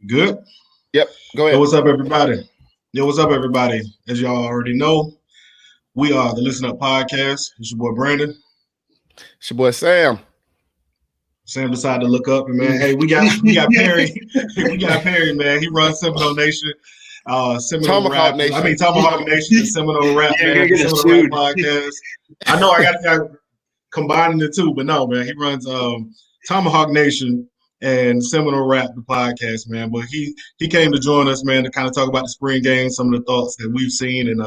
Good? Yep, go Yo, ahead. what's up, everybody? What's up, everybody? As y'all already know, we are the Listen Up Podcast. It's your boy Brandon. It's your boy Sam. Sam decided to look up, and man, hey, we got Perry. We got Perry, man. He runs Seminole Nation, Seminole Tomahawk Rap. Nation. Tomahawk Nation, the Seminole Rap, Yeah, man, you're the gonna Seminole sued. Rap Podcast. I know I got combining the two, but no, man, he runs Tomahawk Nation and Seminole Rap, the podcast, man. But he came to join us, man, to kind of talk about the spring game, some of the thoughts that we've seen, and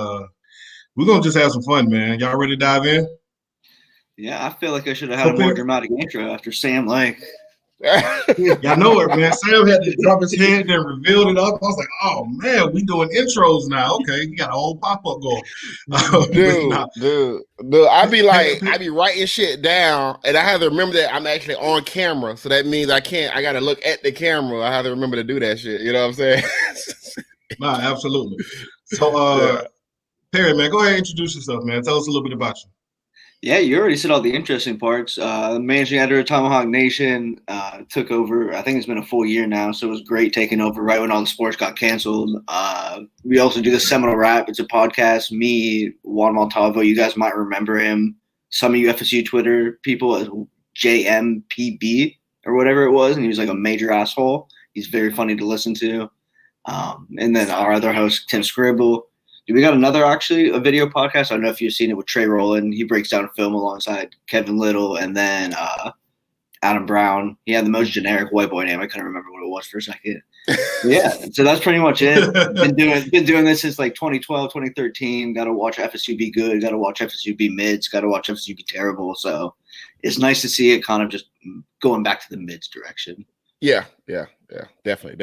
we're gonna just have some fun, man. Y'all ready to dive in? Yeah, I feel like I should have had a more dramatic intro after Sam. Y'all know it, man. Sam had to drop his head and revealed it up. I was like, oh man, we doing intros now. Okay, you got a whole pop up going. Dude. I be writing shit down, and I have to remember that I'm actually on camera. So that means I got to look at the camera. I have to remember to do that shit. You know what I'm saying? Nah, absolutely. So, Perry, man, go ahead and introduce yourself, man. Tell us a little bit about you. Yeah, you already said all the interesting parts. Managing editor of Tomahawk Nation took over. I think it's been a full year now, so it was great taking over right when all the sports got canceled. We also do the Seminole Rap. It's a podcast. Me, Juan Montalvo, you guys might remember him. Some of you FSU Twitter people as JMPB or whatever it was, and he was like a major asshole. He's very funny to listen to. And then our other host, Tim Scribble. We got another, actually, a video podcast. I don't know if you've seen it with Trey Rowland. He breaks down film alongside Kevin Little and then Adam Brown. He had the most generic white boy name. I couldn't remember what it was for a second. Yeah, so that's pretty much it. Been doing this since like 2012, 2013. Got to watch FSU be good. Got to watch FSU be mids. Got to watch FSU be terrible. So it's nice to see it kind of just going back to the mids direction. Yeah, definitely,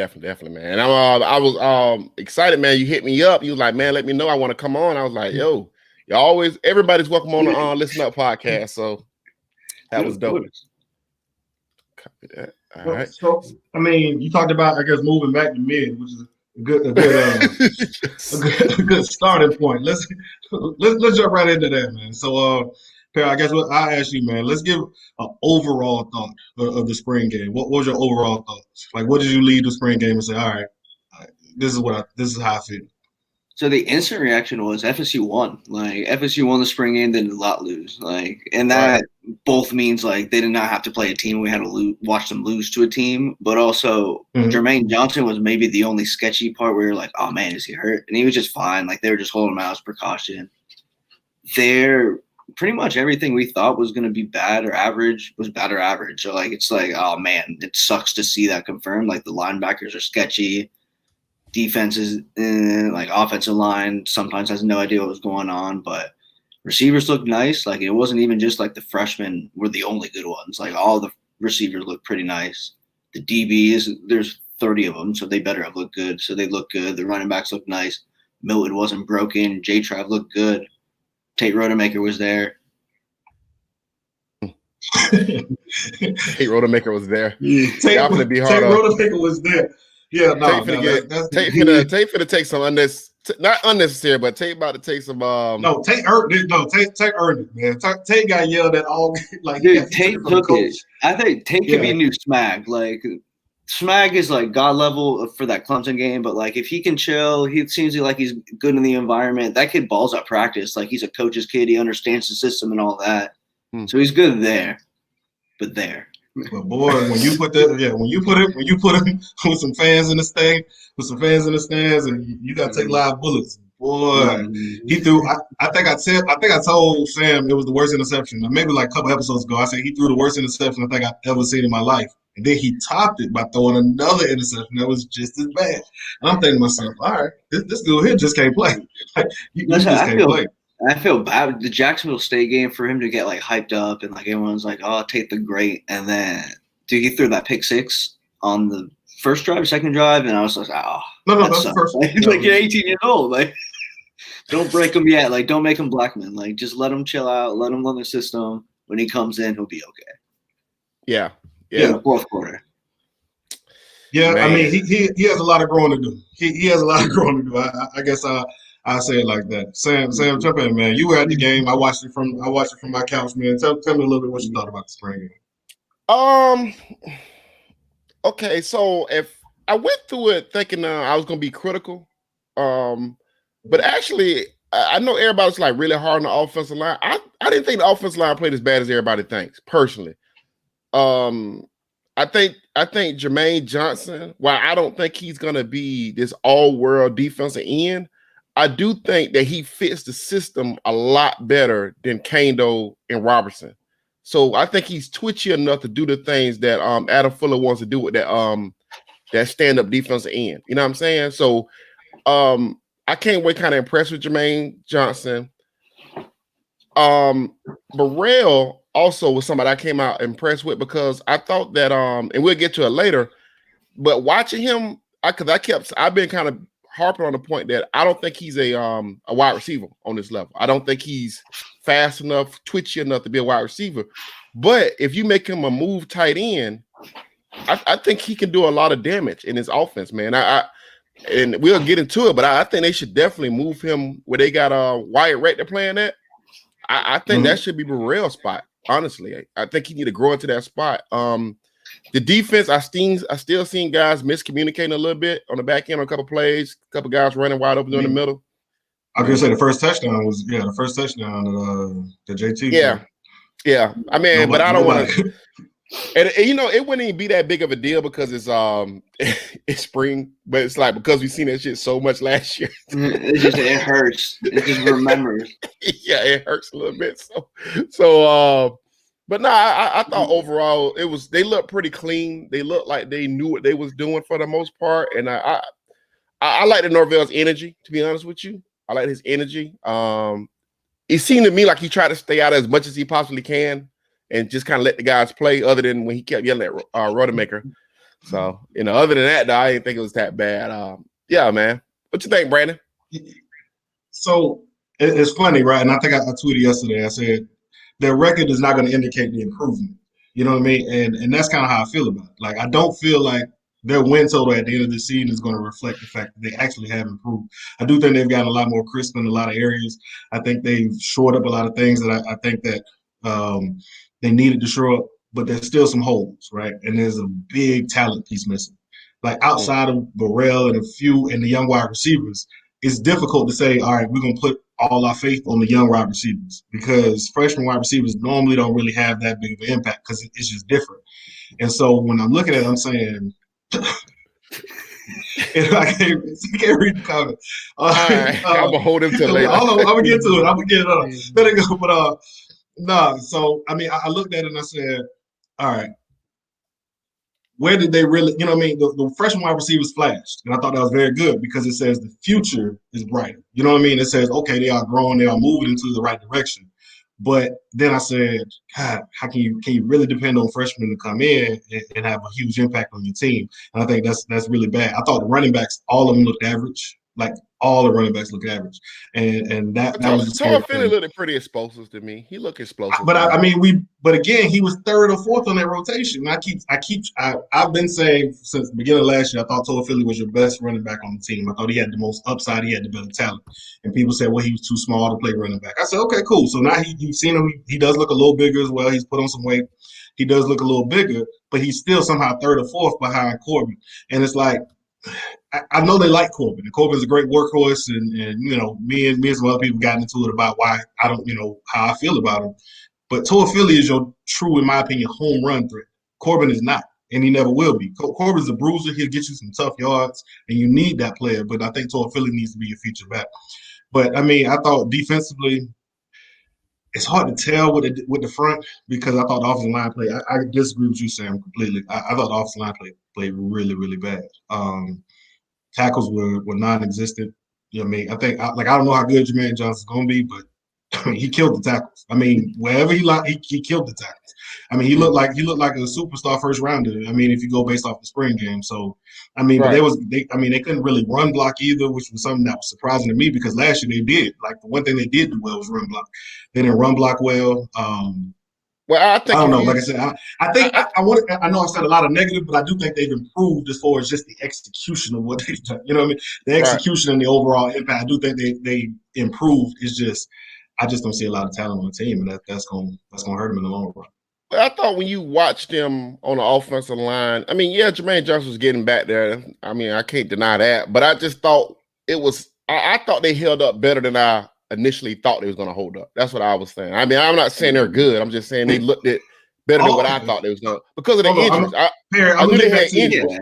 man. And I was excited, man. You hit me up. You was like, man, let me know. I want to come on. I was like, yo, everybody's welcome on the Listen Up podcast. So that was dope. Copy that. All right. So, I mean, you talked about, I guess, moving back to mid, which is a good starting point. Let's jump right into that, man. So, Perry, I guess what I ask you, man, let's give an overall thought of the spring game. What was your overall thoughts? Like, what did you leave the spring game and say, all right, this is how I feel? So the instant reaction was FSU won. Like FSU won the spring game, then did not lose. Like, and that both means like they did not have to play a team. We had to watch them lose to a team. But also, Jermaine Johnson was maybe the only sketchy part where you're like, oh man, is he hurt? And he was just fine. Like they were just holding him out as precaution. They're pretty much everything we thought was going to be bad or average was bad or average. So like it's like, oh man, it sucks to see that confirmed. Like the linebackers are sketchy. Defense is like offensive line sometimes has no idea what was going on, but receivers look nice. Like it wasn't even just like the freshmen were the only good ones. Like all the receivers look pretty nice. The DBs, there's 30 of them, so they better have looked good. So they look good. The running backs look nice. Milton wasn't broken. J-Trav looked good. Tate Rodemaker was there. Tate Rodemaker was there. Tate Rodemaker was there. Yeah, no, Tate finna take some not unnecessary, but Tate about to take some. No, Tate earned it. No, Tate earned it, man. Tate got yelled at all. Like, dude, Tate took it. I think Tate could be new Smag. Like, Smag is like god level for that Clemson game, but like if he can chill, he seems like he's good in the environment. That kid balls at practice. Like he's a coach's kid. He understands the system and all that. So he's good there, but there. But boy, when you put him with some fans in the stands, and you got to take live bullets. Boy, he threw. I think I told Sam it was the worst interception. Maybe like a couple episodes ago, I said he threw the worst interception I think I've ever seen in my life. And then he topped it by throwing another interception that was just as bad. And I'm thinking to myself, all right, this dude here just can't play. Like, you just can't play. I feel bad. The Jacksonville State game for him to get like hyped up and like everyone's like, oh, Tate the Great. And then, dude, he threw that pick six on the first drive, second drive. And I was like, oh, no, that's the first. Like, you're 18 years old. Like, don't break him yet. Like, don't make him Blackman. Like, just let him chill out. Let him learn the system. When he comes in, he'll be okay. Yeah. Fourth quarter. Yeah, man. I mean, he has a lot of growing to do. He has a lot of growing to do. I guess I say it like that. Sam, jump in, man. You were at the game. I watched it from my couch, man. Tell me a little bit what you thought about the spring game. Okay, so if I went through it thinking I was gonna be critical, but actually, I know everybody's like really hard on the offensive line. I didn't think the offensive line played as bad as everybody thinks. Personally, I think Jermaine Johnson, while I don't think he's gonna be this all-world defensive end, I do think that he fits the system a lot better than Kando and Robertson. So I think he's twitchy enough to do the things that Adam Fuller wants to do with that stand-up defensive end. You know what I'm saying? So I can't wait, kind of impressed with Jermaine Johnson. Burrell also was somebody I came out impressed with because I thought that and we'll get to it later, but watching him, I've been kind of harping on the point that I don't think he's a wide receiver on this level. I don't think he's fast enough, twitchy enough to be a wide receiver. But if you make him a move tight end, I think he can do a lot of damage in his offense, man. And we'll get into it, but I think they should definitely move him where they got Wyatt Rector playing at. I think that should be Burrell's spot. Honestly, I think he need to grow into that spot. The defense, I still seen guys miscommunicating a little bit on the back end on a couple plays, a couple guys running wide open in the middle. I was gonna say the first touchdown that JT. Yeah. I mean, but I don't want to. And you know, it wouldn't even be that big of a deal because it's it's spring, but it's like because we've seen that shit so much last year. It hurts. It just remembers. Yeah, it hurts a little bit. So but no, I thought overall they looked pretty clean. They looked like they knew what they was doing for the most part. And I like the Norvell's energy, to be honest with you. I like his energy. It seemed to me like he tried to stay out as much as he possibly can and just kind of let the guys play, other than when he kept yelling at Rodemaker. So, you know, other than that, though, I didn't think it was that bad. Yeah, man. What you think, Brandon? So it's funny, right? And I think I tweeted yesterday. I said their record is not going to indicate the improvement. You know what I mean? And that's kind of how I feel about it. Like, I don't feel like their win total at the end of the season is going to reflect the fact that they actually have improved. I do think they've gotten a lot more crisp in a lot of areas. I think they've shored up a lot of things that I think that they needed to shore up, but there's still some holes, right? And there's a big talent piece missing. Like, outside of Burrell and the young wide receivers, it's difficult to say, all right, we're going to put all our faith on the young wide receivers, because freshman wide receivers normally don't really have that big of an impact because it's just different. And so when I'm looking at it, I'm saying, I can't read the comment. I'm gonna hold him to later. I'm gonna get to it. I'm gonna get it up. Let it go. But no. So I mean, I looked at it and I said, all right, where did they really? You know what I mean? The freshman wide receivers flashed, and I thought that was very good because it says the future is brighter. You know what I mean? It says, okay, they are growing, they are moving into the right direction. But then I said, God, how can you really depend on freshmen to come in and have a huge impact on your team? And I think that's really bad. I thought the running backs, all of them looked average. Like, all the running backs look average, and that was the scary thing. Philly looked pretty explosive to me. He looked explosive. But but again, he was third or fourth on that rotation. I've been saying since the beginning of last year, I thought Toa Philly was your best running back on the team. I thought he had the most upside. He had the better talent. And people said, well, he was too small to play running back. I said, okay, cool. So now you've seen him. He does look a little bigger as well. He's put on some weight. He does look a little bigger, but he's still somehow third or fourth behind Corbin. And it's like, I know they like Corbin. And Corbin's a great workhorse, and you know, me and some other people got into it about why I don't, how I feel about him. But Toa Philly is your true, in my opinion, home run threat. Corbin is not, and he never will be. Corbin's a bruiser. He'll get you some tough yards, and you need that player. But I think Toa Philly needs to be your feature back. But I mean, I thought defensively, it's hard to tell with the front, because I thought the offensive line played. I disagree with you, Sam, completely. I thought the offensive line played really, really bad. Tackles were non-existent. You know what I mean? I think, I don't know how good Jermaine Johnson's going to be, but I mean, he killed the tackles. I mean, wherever he killed the tackles. I mean, he looked like a superstar first rounder. I mean, if you go based off the spring game. So, I mean, right. But they couldn't really run block either, which was something that was surprising to me, because last year they did. Like, the one thing they did do well was run block. They didn't run block well. Well, I don't know. Like I said, I know I've said a lot of negative, but I do think they've improved as far as just the execution of what they've done. You know what I mean? The execution and the overall impact. I do think they improved. It's just, I just don't see a lot of talent on the team, and that's going to hurt them in the long run. But I thought when you watched them on the offensive line, I mean, yeah, Jermaine Johnson was getting back there. I mean, I can't deny that. But I just thought it was. I thought they held up better than I initially thought they was going to hold up. That's what I was saying. I mean, I'm not saying they're good. I'm just saying they looked it better than what I thought they was going to because of the injuries. I'm knew gonna they get back had to you. injuries.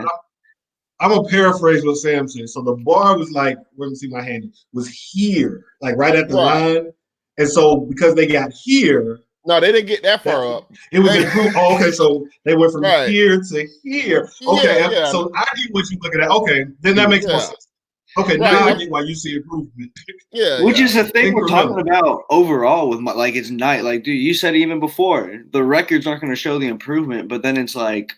I'm gonna paraphrase what Sam said. So the bar was like, let me see my hand, was here, like right at the line. And so because they got here, no, they didn't get that far up. It was improved. Oh, okay, so they went from here to here. Okay, yeah. So I get what you're looking at. Okay, then that makes more sense. Okay, now I get why you see improvement. Which is the thing we're talking about overall with it's night. Like, dude, you said even before the records aren't going to show the improvement, but then it's like,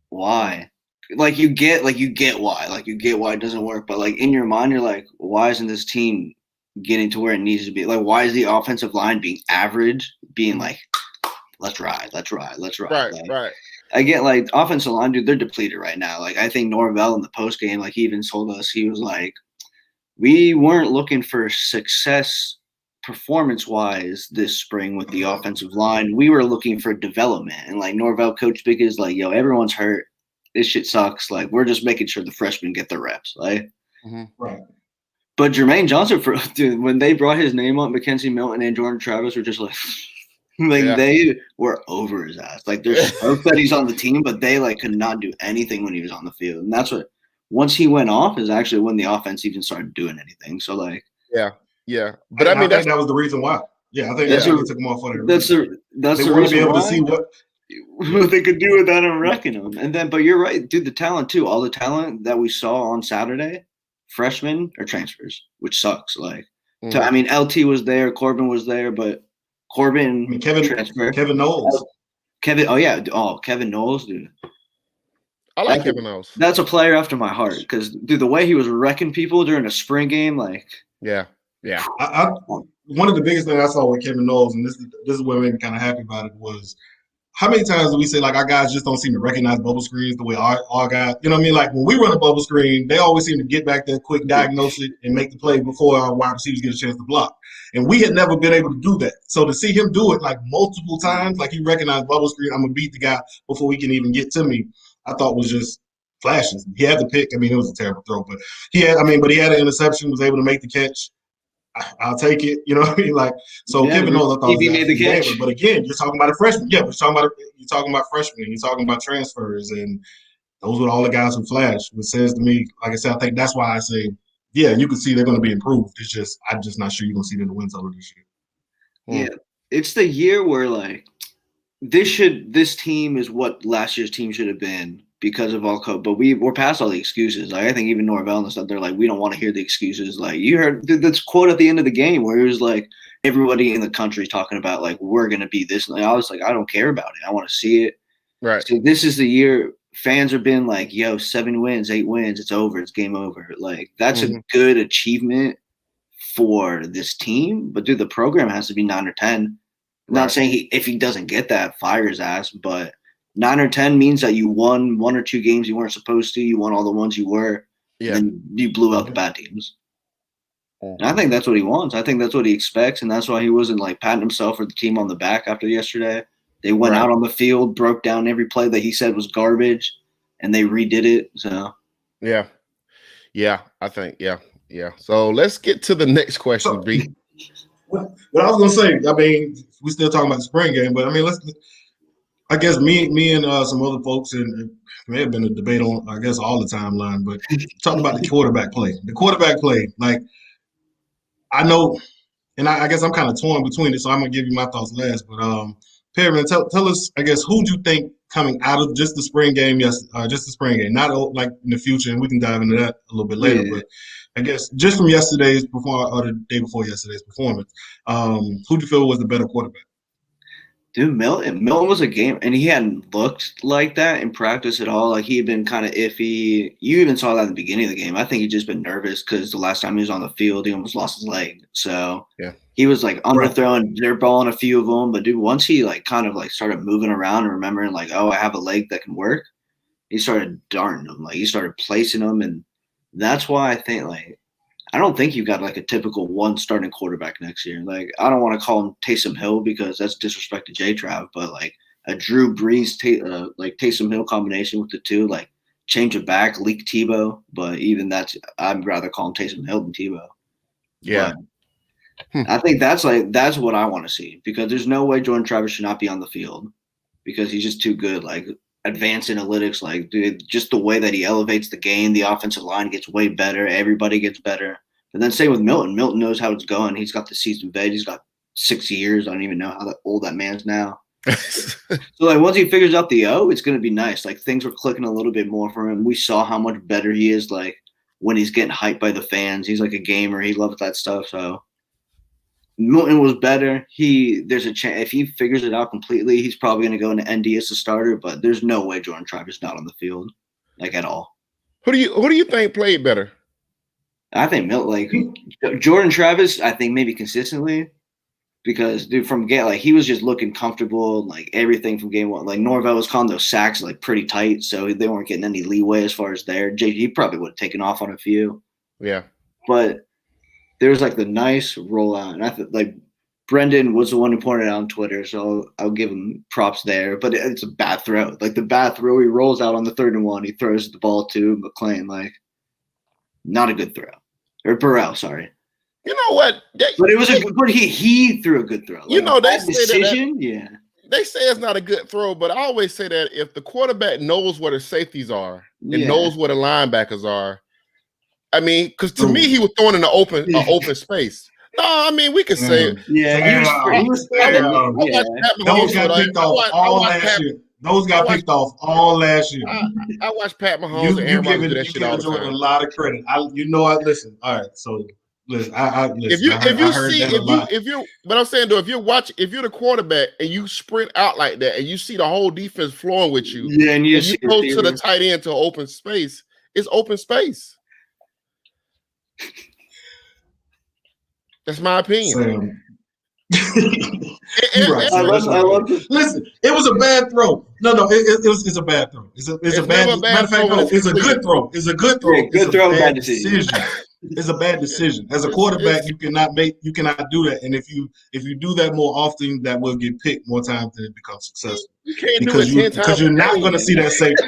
why? Like you get why. Like you get why it doesn't work, but like in your mind, you're like, why isn't this team getting to where it needs to be? Like, why is the offensive line being average, being like, let's ride. Right. I get like offensive line, dude, they're depleted right now. Like I think Norvell in the post game, like he even told us, he was like, we weren't looking for success performance-wise this spring with the offensive line. We were looking for development. And like Norvell, Coach Big is like, yo, everyone's hurt. This shit sucks. Like we're just making sure the freshmen get their reps. Like, right. But Jermaine Johnson, dude, when they brought his name up, Mackenzie Milton and Jordan Travis were just like, they were over his ass. Like they're stoked that he's on the team, but they like could not do anything when he was on the field. And that's what once he went off is actually when the offense even started doing anything. So like yeah. But I mean that was the reason why. Yeah, I think that's what took him off on it. That's the reason be able why. to see what they could do without him wrecking them. And then but you're right, dude, the talent too. All the talent that we saw on Saturday, freshmen or transfers, which sucks. Like I mean LT was there, Corbin was there, but Corbin, Kevin Knowles. Kevin Knowles, dude. I like Kevin Knowles. That's a player after my heart because, dude, the way he was wrecking people during a spring game, like. Yeah. One of the biggest things I saw with Kevin Knowles, and this is what made me kind of happy about it, was how many times do we say, like, our guys just don't seem to recognize bubble screens the way our guys, you know what I mean? Like, when we run a bubble screen, they always seem to get back there, quick diagnose it, and make the play before our wide receivers get a chance to block. And we had never been able to do that. So to see him do it, like, multiple times, like, he recognized bubble screen, I'm going to beat the guy before he can even get to me, I thought was just flashes. He had the pick. I mean, it was a terrible throw, but he had an interception, was able to make the catch. I'll take it. You know what I mean? Like, so Kevin Knowles, I thought, made the catch. But again, you're talking about a freshman. Yeah, you're talking about freshmen. You're talking about transfers, and those were all the guys who flashed. Which says to me, like I said, I think that's why I say, yeah, you can see they're going to be improved. It's just I'm just not sure you're going to see them in the win total this year. Yeah, it's the year where like this team is what last year's team should have been. Because of all code, but we're past all the excuses. Like I think even Norvell and stuff, they're like, we don't want to hear the excuses. Like you heard this quote at the end of the game where it was like everybody in the country talking about like we're gonna be this. And I was like, I don't care about it. I want to see it. Right. So this is the year fans have been like, yo, 7 wins, 8 wins, it's over, it's game over. Like that's a good achievement for this team. But dude, the program has to be 9 or 10. I'm not saying if he doesn't get that, fire his ass, but 9 or 10 means that you won 1 or 2 games you weren't supposed to. You won all the ones you were. Yeah. And you blew out the bad teams. And I think that's what he wants. I think that's what he expects. And that's why he wasn't like patting himself or the team on the back after yesterday. They went out on the field, broke down every play that he said was garbage, and they redid it. So, yeah, I think, yeah. So let's get to the next question, B. What I was going to say, I mean, we're still talking about the spring game, but I mean, I guess me and some other folks, and it may have been a debate on, I guess, all the timeline, but talking about the quarterback play. The quarterback play, like, I know, and I guess I'm kind of torn between it, so I'm going to give you my thoughts last. But, Perryman, tell us, I guess, who do you think coming out of just the spring game, just the spring game, not like in the future, and we can dive into that a little bit later, but I guess just from yesterday's performance, or the day before yesterday's performance, who do you feel was the better quarterback? Dude, Milton was a game, and he hadn't looked like that in practice at all. Like, he had been kind of iffy. You even saw that in the beginning of the game. I think he'd just been nervous because the last time he was on the field, he almost lost his leg. So he was, like, underthrowing, dirt balling a few of them. But, dude, once he, like, kind of, like, started moving around and remembering, like, oh, I have a leg that can work, he started darting them. Like, he started placing them, and that's why I think, like, I don't think you've got like a typical one starting quarterback next year. Like, I don't want to call him Taysom Hill because that's disrespect to J-Trav, but like, a Drew Brees like Taysom Hill combination with the two, like change it back, leak Tebow. But even I'd rather call him Taysom Hill than Tebow. Yeah. I think that's what I want to see, because there's no way Jordan Travis should not be on the field because he's just too good. Like advanced analytics, like dude, just the way that he elevates the game, the offensive line gets way better, everybody gets better. And then same with Milton. Milton knows how it's going. He's got the seasoned vet. He's got 6 years. I don't even know how old that man's now. So like once he figures out the it's going to be nice. Like things were clicking a little bit more for him. We saw how much better he is. Like when he's getting hyped by the fans, he's like a gamer. He loves that stuff. So Milton was better. There's a chance if he figures it out completely, he's probably going to go into ND as a starter. But there's no way Jordan Travis is not on the field, like at all. Who do you think played better? I think Jordan Travis. I think maybe consistently, because dude, from game like he was just looking comfortable, like everything from game one. Like Norvell was calling those sacks like pretty tight, so they weren't getting any leeway as far as there. JG probably would have taken off on a few. Yeah, but there was like the nice rollout, and I thought like Brendan was the one who pointed it out on Twitter, so I'll give him props there. But it's a bad throw. Like the bad throw, he rolls out on the 3rd and 1. He throws the ball to McClain, like not a good throw. Or Burrell, sorry. You know what? But it was but he threw a good throw. Like, they say decision, yeah. They say it's not a good throw, but I always say that if the quarterback knows where the safeties are and knows where the linebackers are, I mean, because to me he was throwing in an open space. No, I mean we could say it. Yeah, he was Those got picked off all last year. Those got picked off all last year. I watched Pat Mahomes and Aaron Rodgers do that shit all the time. A lot of credit. Listen. All right, so listen. But I'm saying though, if you're the quarterback and you sprint out like that and you see the whole defense flowing with you, and you go to the tight end to open space, it's open space. That's my opinion. I love it. Listen, it was a bad throw. No, it's a bad throw. It's a bad. Matter of fact, no, it's a good throw. It's a good throw. Good throw, bad decision. It's a bad decision. As a quarterback, you cannot do that. And if you do that more often, that will get picked more times than it becomes successful. You can't do it 10 times because you're not going to see that safety.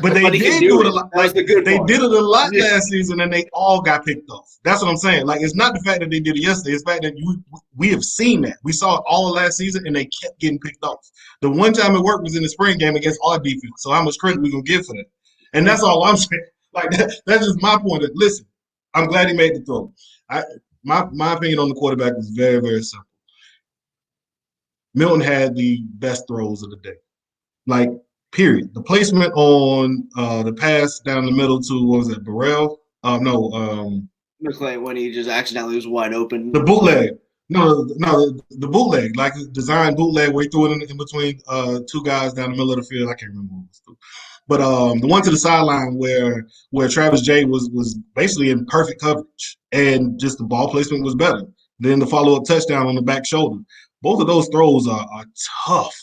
But they did do it a lot. Like, they did it a lot last season, and they all got picked off. That's what I'm saying. Like, it's not the fact that they did it yesterday. It's the fact that we have seen that. We saw it all last season, and they kept getting picked off. The one time it worked was in the spring game against our defense. So how much credit we going to give for that? And that's all I'm saying. Like, that's just my point. Listen, I'm glad he made the throw. My opinion on the quarterback is very, very simple. Milton had the best throws of the day. Like, period. The placement on the pass down the middle to, what was it, Burrell? McClain, when he just accidentally was wide open. The bootleg. No, the bootleg. Like, designed bootleg where he threw it in between two guys down the middle of the field. I can't remember what it was. But the one to the sideline where Travis J was basically in perfect coverage and just the ball placement was better. Then the follow-up touchdown on the back shoulder. Both of those throws are tough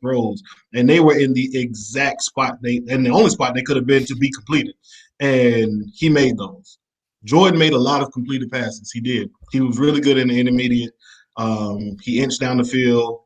throws. And they were in the exact spot and the only spot they could have been to be completed. And he made those. Jordan made a lot of completed passes. He did. He was really good in the intermediate. He inched down the field.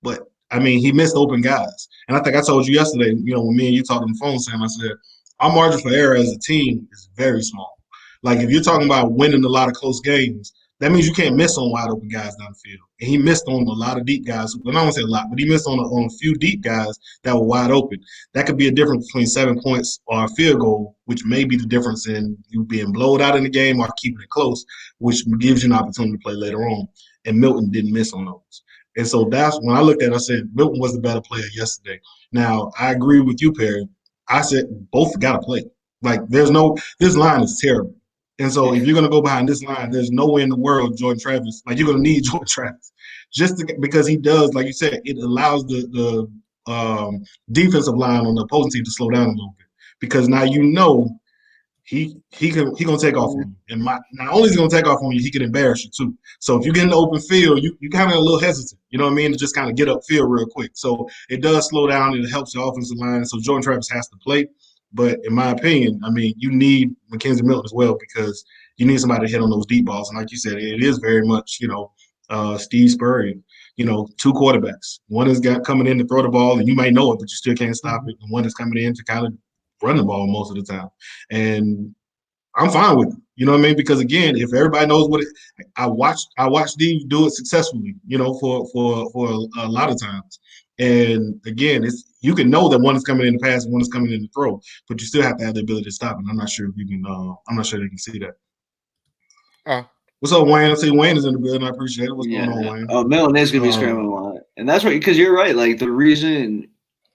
But I mean, he missed open guys. And I think I told you yesterday, when me and you talked on the phone, Sam, I said, our margin for error as a team is very small. Like, if you're talking about winning a lot of close games, that means you can't miss on wide open guys down the field. And he missed on a lot of deep guys. Well, I don't say a lot, but he missed on a few deep guys that were wide open. That could be a difference between 7 points or a field goal, which may be the difference in you being blowed out in the game or keeping it close, which gives you an opportunity to play later on. And Milton didn't miss on those. And so that's when I looked at it, I said, Milton was the better player yesterday. Now, I agree with you, Perry. I said both got to play. Like, this line is terrible. And so if you're going to go behind this line, there's no way in the world Jordan Travis, like, you're going to need Jordan Travis. Because he does, like you said, it allows the defensive line on the opposing team to slow down a little bit. Because now he gonna take off on you. And not only is he gonna take off on you, he can embarrass you too. So if you get in the open field, you kind of a little hesitant, you know what I mean, to just kind of get upfield real quick. So it does slow down and it helps your offensive line. So Jordan Travis has to play. But in my opinion, I mean, you need Mackenzie Milton as well because you need somebody to hit on those deep balls. And like you said, it is very much, Steve Spurrier. You know, 2 quarterbacks. One is coming in to throw the ball, and you might know it, but you still can't stop it. And one is coming in to kind of run the ball most of the time. And I'm fine with it. You know what I mean? Because again, if everybody knows what I watched Steve do it successfully. You know, for a lot of times. And again, you can know that one is coming in to pass and one is coming in to throw, but you still have to have the ability to stop it. I'm not sure if you can. I'm not sure they can see that. What's up, Wayne? I see Wayne is in the building. I appreciate it. What's going on, Wayne? Oh, Milton is going to be scrambling a lot. And that's right, because you're right. Like, the reason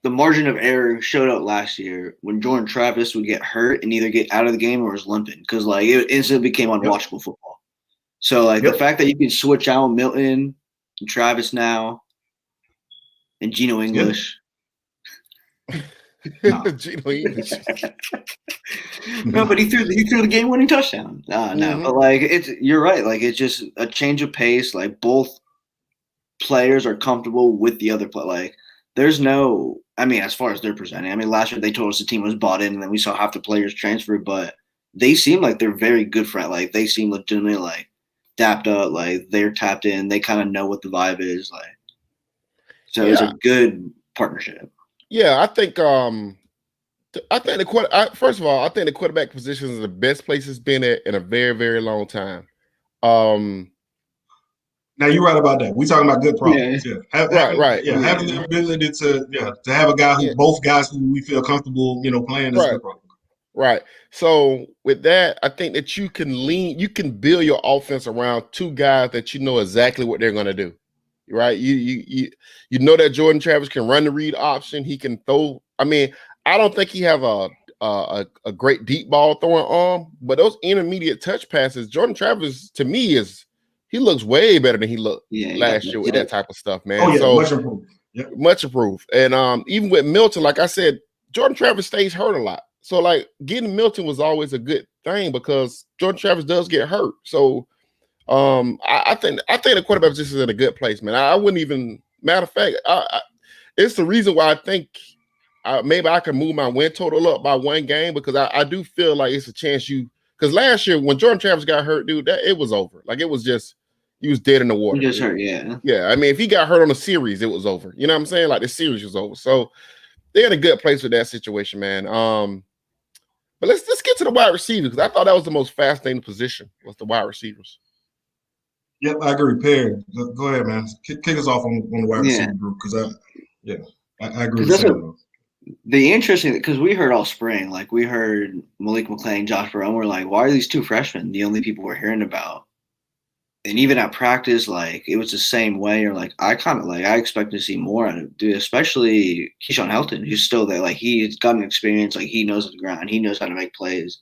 the margin of error showed up last year when Jordan Travis would get hurt and either get out of the game or was limping, because, like, it instantly became unwatchable football. So, like, the fact that you can switch out Milton and Travis now and Geno English. Geno English. No, but he threw the game-winning touchdown. No, but like you're right. Like, it's just a change of pace. Like, both players are comfortable with the other play. Like, there's no. I mean, as far as they're presenting. I mean, last year they told us the team was bought in, and then we saw half the players transfer. But they seem like they're very good for it. Like, they seem legitimately like dapped up. Like, they're tapped in. They kind of know what the vibe is. Like, so it's a good partnership. Yeah, I think first of all, I think the quarterback position is the best place it's been at in a very, very long time. Now you're right about that. We're talking about good problems. Yeah. Right. Yeah, having the ability to have a guy who both guys who we feel comfortable, you know, playing is a good problem. Right. So with that, I think that you can build your offense around 2 guys that you know exactly what they're going to do. Right. You know that Jordan Travis can run the read option. He can throw. I mean, I don't think he have a great deep ball throwing arm, but those intermediate touch passes, Jordan Travis to me he looks way better than he looked last year with that type of stuff, man. Oh yeah, so much improved. Yep. Much improved. And even with Milton, like I said, Jordan Travis stays hurt a lot. So like getting Milton was always a good thing because Jordan Travis does get hurt. So I think the quarterback position is in a good place, man. I wouldn't even. Matter of fact, it's the reason why I think maybe I can move my win total up by 1 game because I do feel like it's a chance because last year when Jordan Travis got hurt, dude, it was over. Like it was just he was dead in the water. He just hurt, yeah. Yeah, I mean, if he got hurt on a series, it was over. You know what I'm saying? Like the series was over. So they're in a good place with that situation, man. But let's get to the wide receivers because I thought that was the most fascinating position was the wide receivers. Yep, I agree. Perry, go ahead, man. Kick us off on the wide receiver group because I agree with that. The interesting, because we heard all spring, like we heard Malik McClain, Josh Barone, we're like, why are these 2 freshmen the only people we're hearing about? And even at practice, like it was the same way. Or like I expect to see more out of dude, especially Keyshawn Helton, who's still there. Like he's got an experience, like he knows the ground, he knows how to make plays.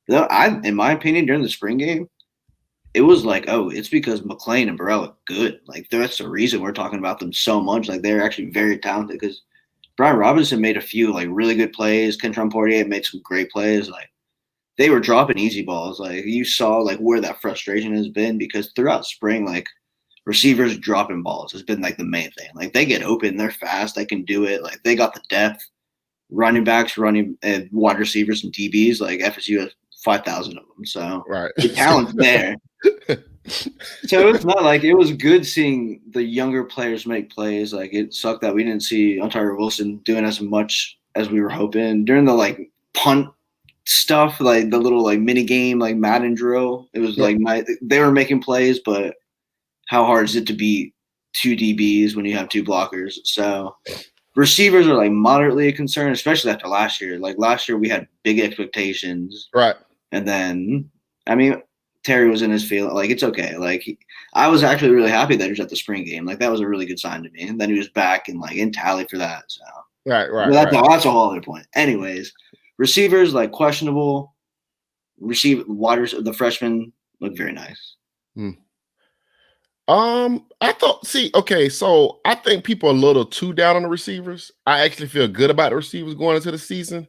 In my opinion, during the spring game, it was like, oh, it's because McClain and Burrell are good. Like that's the reason we're talking about them so much. Like they're actually very talented because Brian Robinson made a few like really good plays. Kentron Poitier made some great plays. Like they were dropping easy balls. Like you saw like where that frustration has been because throughout spring, like receivers dropping balls has been like the main thing. Like they get open, they're fast, they can do it. Like they got the depth. Running backs, and wide receivers and DBs. Like FSU has 5,000 of them. So the talent's there. So it's not like it was good seeing the younger players make plays. Like it sucked that we didn't see Ontario Wilson doing as much as we were hoping during the like punt stuff, like the little like mini game, like Madden drill. It was like they were making plays, but how hard is it to beat 2 DBs when you have 2 blockers? So receivers are like moderately a concern, especially after last year. Like last year we had big expectations, right? And then I mean. Terry was in his field. Like, it's okay. Like, I was actually really happy that he was at the spring game. Like, that was a really good sign to me. And then he was back and, like, in tally for that. So, right. That's a whole other point. Anyways, receivers, like, questionable. The freshmen look very nice. I thought, so I think people are a little too down on the receivers. I actually feel good about the receivers going into the season.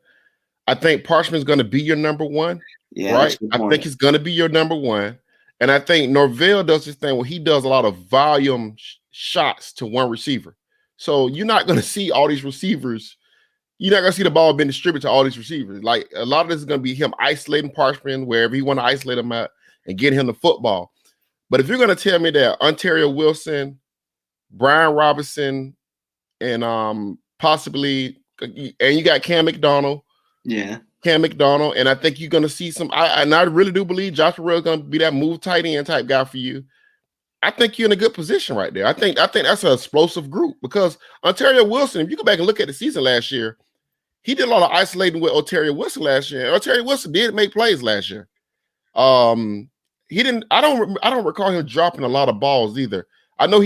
I think Parchman's going to be your number 1. Yeah, right. I think he's going to be your number 1. And I think Norvell does this thing where he does a lot of volume shots to one receiver. So you're not going to see all these receivers. You're not going to see the ball being distributed to all these receivers. Like a lot of this is going to be him isolating Parchman wherever he want to isolate him at and get him the football. But if you're going to tell me that Ontario Wilson, Brian Robinson, and possibly, and you got Cam McDonald. Yeah. Cam McDonald, and I think you're going to see some. I really do believe Josh Burrell is going to be that move tight end type guy for you. I think you're in a good position right there. I think that's an explosive group because Ontario Wilson, if you go back and look at the season last year, he did a lot of isolating with Ontario Wilson last year. Ontario Wilson did make plays last year. He didn't. I don't recall him dropping a lot of balls either. I know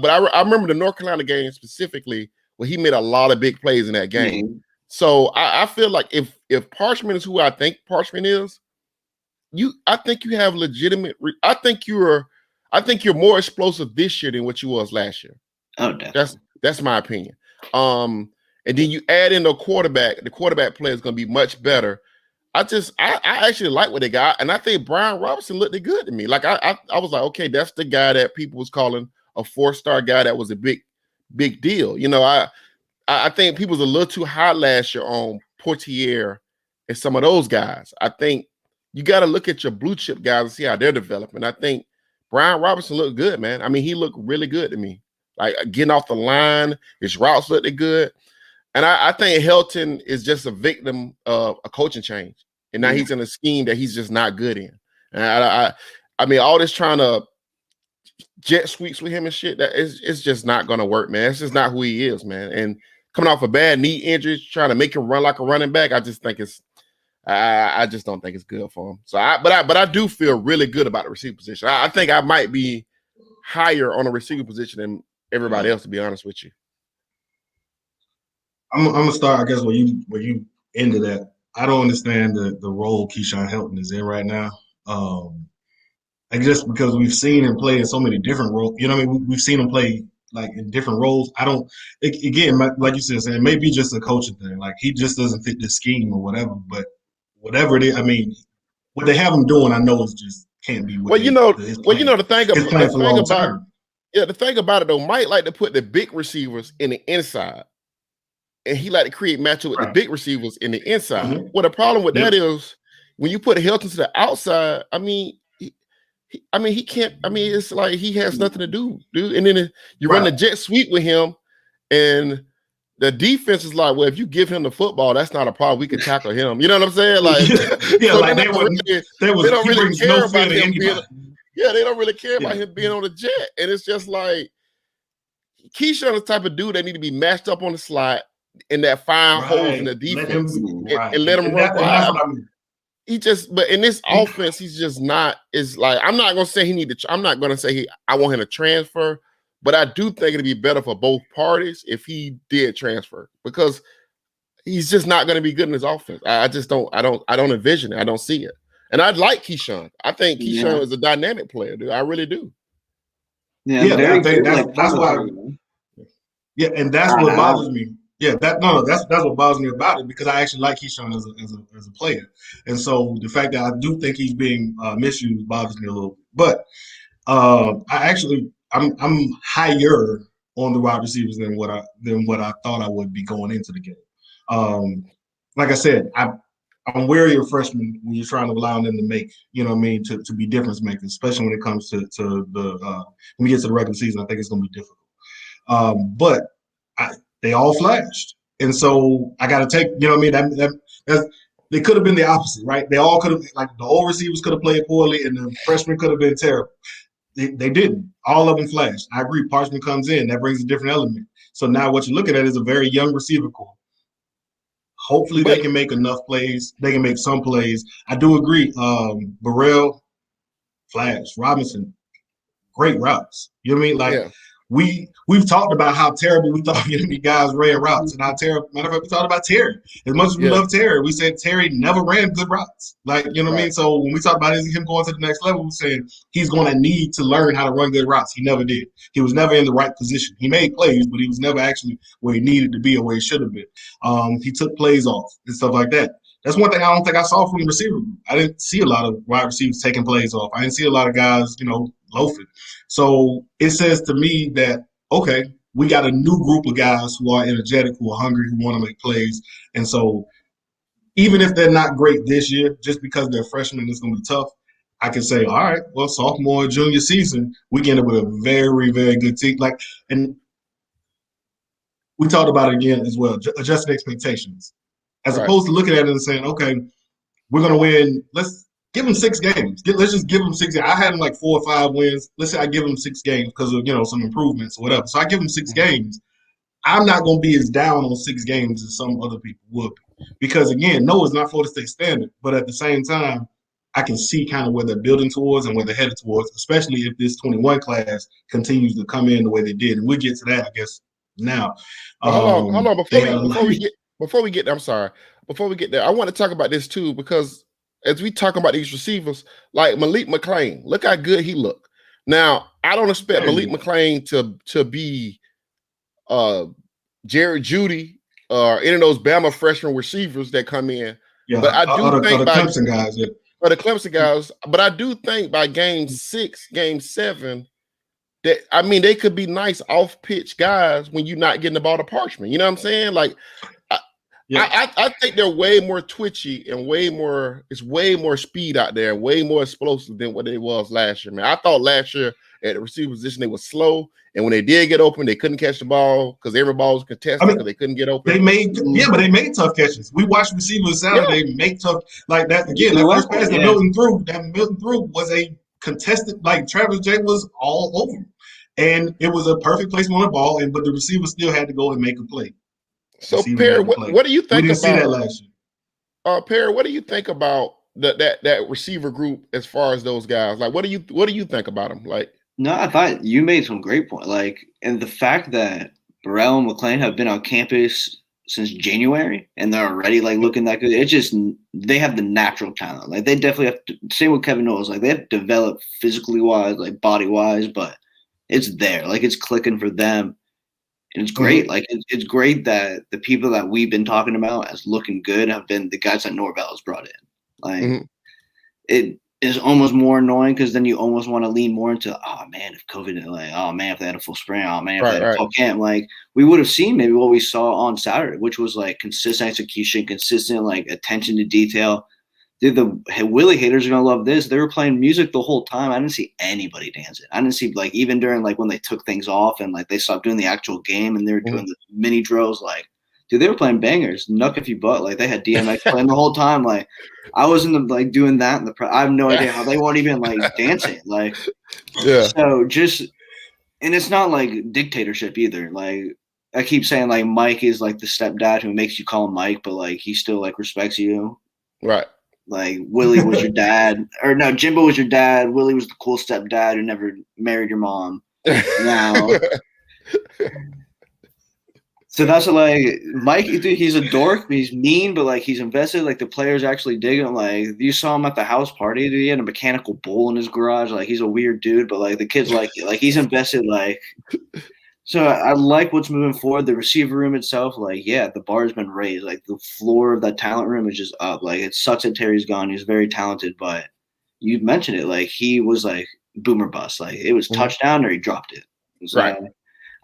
but I remember the North Carolina game specifically where he made a lot of big plays in that game. Mm-hmm. So I feel like if Parchment is who I think Parchment is, I think you have legitimate. I think you're more explosive this year than what you was last year. Oh, definitely. That's my opinion. And then you add in the quarterback. The quarterback play is going to be much better. I actually like what they got, and I think Brian Robinson looked good to me. Like I was like, okay, that's the guy that people was calling a 4-star guy. That was a big deal. You know, I think people was a little too high last year on Portier and some of those guys. I think you got to look at your blue chip guys and see how they're developing. I think Brian Robinson looked good, man. I mean, he looked really good to me. Like getting off the line, his routes looked good. And I think Helton is just a victim of a coaching change. And now he's in a scheme that he's just not good in. And I mean, all this trying to jet sweeps with him and shit, it's just not going to work, man. It's just not who he is, man. And coming off a bad knee injury, trying to make him run like a running back, I just think I just don't think it's good for him. So, but I do feel really good about the receiver position. I think I might be higher on the receiver position than everybody else, to be honest with you. I'm gonna start, I guess, where you ended that. I don't understand the role Keyshawn Helton is in right now. And just because we've seen him play in so many different roles, you know what I mean? We've seen him play like in different roles. Again, like you said, it may be just a coaching thing. Like he just doesn't fit the scheme or whatever. But whatever it is, I mean, what they have him doing, I know is just can't be. The thing about it though, Mike like to put the big receivers in the inside. And he like to create matchup with the big receivers in the inside. Mm-hmm. Well, the problem with that is when you put Helton to the outside, I mean, he can't. I mean, it's like he has nothing to do, dude. And then you run the jet sweep with him, and the defense is like, well, if you give him the football, that's not a problem. We can tackle him. You know what I'm saying? Like, they don't really care about him being. Yeah, they don't really care about him being on the jet, and it's just like Keyshawn is the type of dude that need to be matched up on the slot. In that fine holes in the defense and let him run wild. But in this offense, he's just not. It's like I'm not gonna say I'm not gonna say I want him to transfer, but I do think it'd be better for both parties if he did transfer because he's just not gonna be good in his offense. I just don't. I don't envision it. I don't see it. And I'd like Keyshawn. I think Keyshawn is a dynamic player, dude. I really do. I think that's why. Yeah, and that's what bothers me. Yeah, that's what bothers me about it because I actually like Keyshawn as a player, and so the fact that I do think he's being misused bothers me a little. But I'm higher on the wide receivers than what I thought I would be going into the game. Like I said, I'm wary of freshmen when you're trying to rely on them to make, you know what I mean, to be difference makers, especially when it comes to the when we get to the regular season. I think it's going to be difficult. But they all flashed. And so I got to take, you know what I mean? They could have been the opposite, right? They all could have, like the old receivers could have played poorly and the freshmen could have been terrible. They didn't. All of them flashed. I agree. Parchment comes in. That brings a different element. So now what you're looking at is a very young receiver core. Hopefully they can make enough plays. They can make some plays. I do agree. Burrell, flash. Robinson, great routes. You know what I mean? Like, We've talked about how terrible we thought guys ran routes, and how terrible. Matter of fact, we talked about Terry. As much as we love Terry, we said Terry never ran good routes. Like, you know what I mean? So when we talk about him going to the next level, we said he's going to need to learn how to run good routes. He never did. He was never in the right position. He made plays, but he was never actually where he needed to be or where he should have been. He took plays off and stuff like that. That's one thing I don't think I saw from the receiver group. I didn't see a lot of wide receivers taking plays off. I didn't see a lot of guys, loafing. So it says to me that, okay, we got a new group of guys who are energetic, who are hungry, who want to make plays. And so even if they're not great this year, just because they're freshmen, it's going to be tough. I can say, all right, well, sophomore, junior season, we end up with a very, very good team. Like, and we talked about it again as well, adjusting expectations. As Right. opposed to looking at it and saying, okay, we're going to win. Let's give them 6 games. Let's just give them 6 games. I had them like 4 or 5 wins. Let's say I give them 6 games because of, some improvements or whatever. So I give them 6 games. I'm not going to be as down on 6 games as some other people would be. Because, again, no, it's not Florida State standard. But at the same time, I can see kind of where they're building towards and where they're headed towards, especially if this 21 class continues to come in the way they did. And we'll get to that, I guess, now. But hold on. Before we get there, I'm sorry. Before we get there, I want to talk about this too, because as we talk about these receivers, like Malik McClain, look how good he looked. Now, I don't expect Malik McClain to be Jared Judy or any of those Bama freshman receivers that come in. Yeah, but I do think the Clemson guys, yeah. Or the Clemson guys, but I do think by game 6, game 7, that they could be nice off-pitch guys when you're not getting the ball to Parchment. You know what I'm saying? Like, I think they're way more twitchy and it's way more speed out there, way more explosive than what it was last year, man. I thought last year at the receiver position they were slow, and when they did get open, they couldn't catch the ball because every ball was contested because they couldn't get open. They made tough catches. We watched receivers Saturday make tough like that. Again, that first pass that Milton threw was a contested, like Travis J was all over him. And it was a perfect placement on the ball, but the receiver still had to go and make a play. So, Perry, what do you think we didn't about see that last year? Perry, what do you think about that receiver group as far as those guys? Like, what do you think about them? Like, no, I thought you made some great points. Like, and the fact that Burrell and McClain have been on campus since January and they're already like looking that good. It's just they have the natural talent. Like, they definitely have to. Same with Kevin Knowles. Like, they have to develop physically wise, like body wise, but it's there. Like, it's clicking for them. And it's great. Mm-hmm. Like, it's great that the people that we've been talking about as looking good have been the guys that Norvell has brought in. Like, it is almost more annoying because then you almost want to lean more into, oh, man, if COVID, like, oh, man, if they had a full spring, oh, man, if they had a full camp. Like, we would have seen maybe what we saw on Saturday, which was, like, consistent execution, consistent, like, attention to detail. Dude, the Willie haters are going to love this. They were playing music the whole time. I didn't see anybody dancing. I didn't see, like, even during, like, when they took things off and, like, they stopped doing the actual game and they were doing the mini drills, like, dude, they were playing bangers. Knuck if you butt. Like, they had DMX playing the whole time. Like, I wasn't, like, doing that in the I have no idea how they weren't even, like, dancing. Like, yeah. So just – and it's not, like, dictatorship either. Like, I keep saying, like, Mike is, like, the stepdad who makes you call him Mike, but, like, he still, like, respects you. Right. Like, Willie was your dad. Or, no, Jimbo was your dad. Willie was the cool stepdad who never married your mom. Now – so that's like Mike. Dude, he's a dork. He's mean, but like he's invested. Like the players actually dig him. Like you saw him at the house party. Dude, he had a mechanical bull in his garage. Like he's a weird dude, but like the kids like it. Like he's invested. Like so, I like what's moving forward. The receiver room itself, like yeah, the bar has been raised. Like the floor of that talent room is just up. Like it sucks that Terry's gone. He's very talented, but you mentioned it. Like he was like boomer bust. Like it was touchdown or he dropped it. So, right.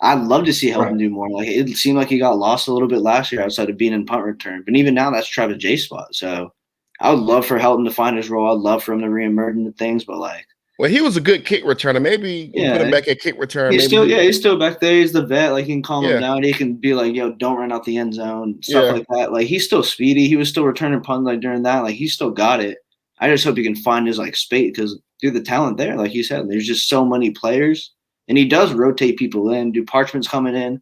I'd love to see him do more. Like it seemed like he got lost a little bit last year outside of being in punt return, but even now that's Travis J's spot. So I would love for Helton to find his role. I'd love for him to reemerge into things, but like, well, he was a good kick returner. Maybe put him back at kick return. He's still back there. He's the vet. Like he can calm him down. He can be like, yo, don't run out the end zone, stuff like that. Like he's still speedy. He was still returning punt like during that. Like he still got it. I just hope he can find his like space because dude, the talent there, like you said, there's just so many players. And he does rotate people in. Dude, Parchment's coming in.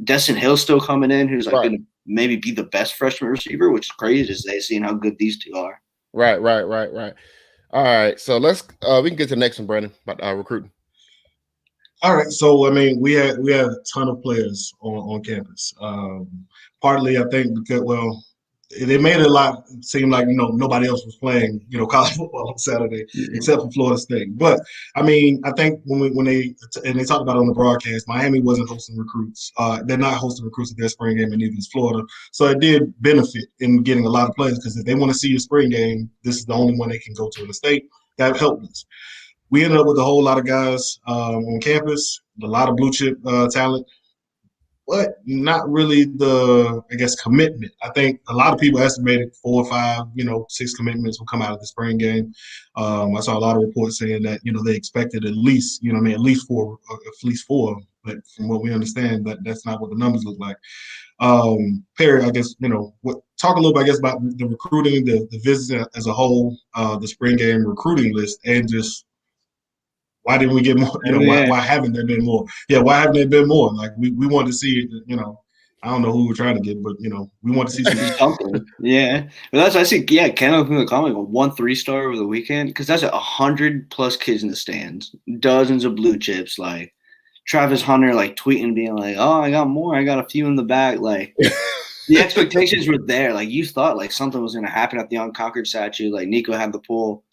Destin Hill's still coming in, who's like going to maybe be the best freshman receiver, which is crazy to say, seeing how good these two are. Right. All right, so let's we can get to the next one, Brandon, about recruiting. All right, so I mean, we had a ton of players on campus. Partly, I think because they made it a lot seem like nobody else was playing college football on Saturday except for Florida State. But I mean, I think when they talked about it on the broadcast, Miami wasn't hosting recruits. They're not hosting recruits at their spring game, and neither is Florida. So it did benefit in getting a lot of players because if they want to see a spring game, this is the only one they can go to in the state. That helped us. We ended up with a whole lot of guys on campus, a lot of blue chip talent. but not really the, I guess, commitment. I think a lot of people estimated 4 or 5, 6 commitments will come out of the spring game. I saw a lot of reports saying that, they expected at least, at least 4, but from what we understand, that's not what the numbers look like. Perry, I guess, talk a little bit, I guess, about the recruiting, the visits as a whole, the spring game recruiting list, and just why didn't we get more? Why haven't there been more? Yeah, why haven't there been more? Like we wanted to see, I don't know who we're trying to get, but we want to see something. Yeah, but that's I see. Yeah, Ken in the comment 1 3-star over the weekend because that's 100+ kids in the stands, dozens of blue chips. Like Travis Hunter, like tweeting, being like, "Oh, I got more. I got a few in the back." Like the expectations were there. Like you thought, like something was going to happen at the Unconquered statue. Like Nico had the pull.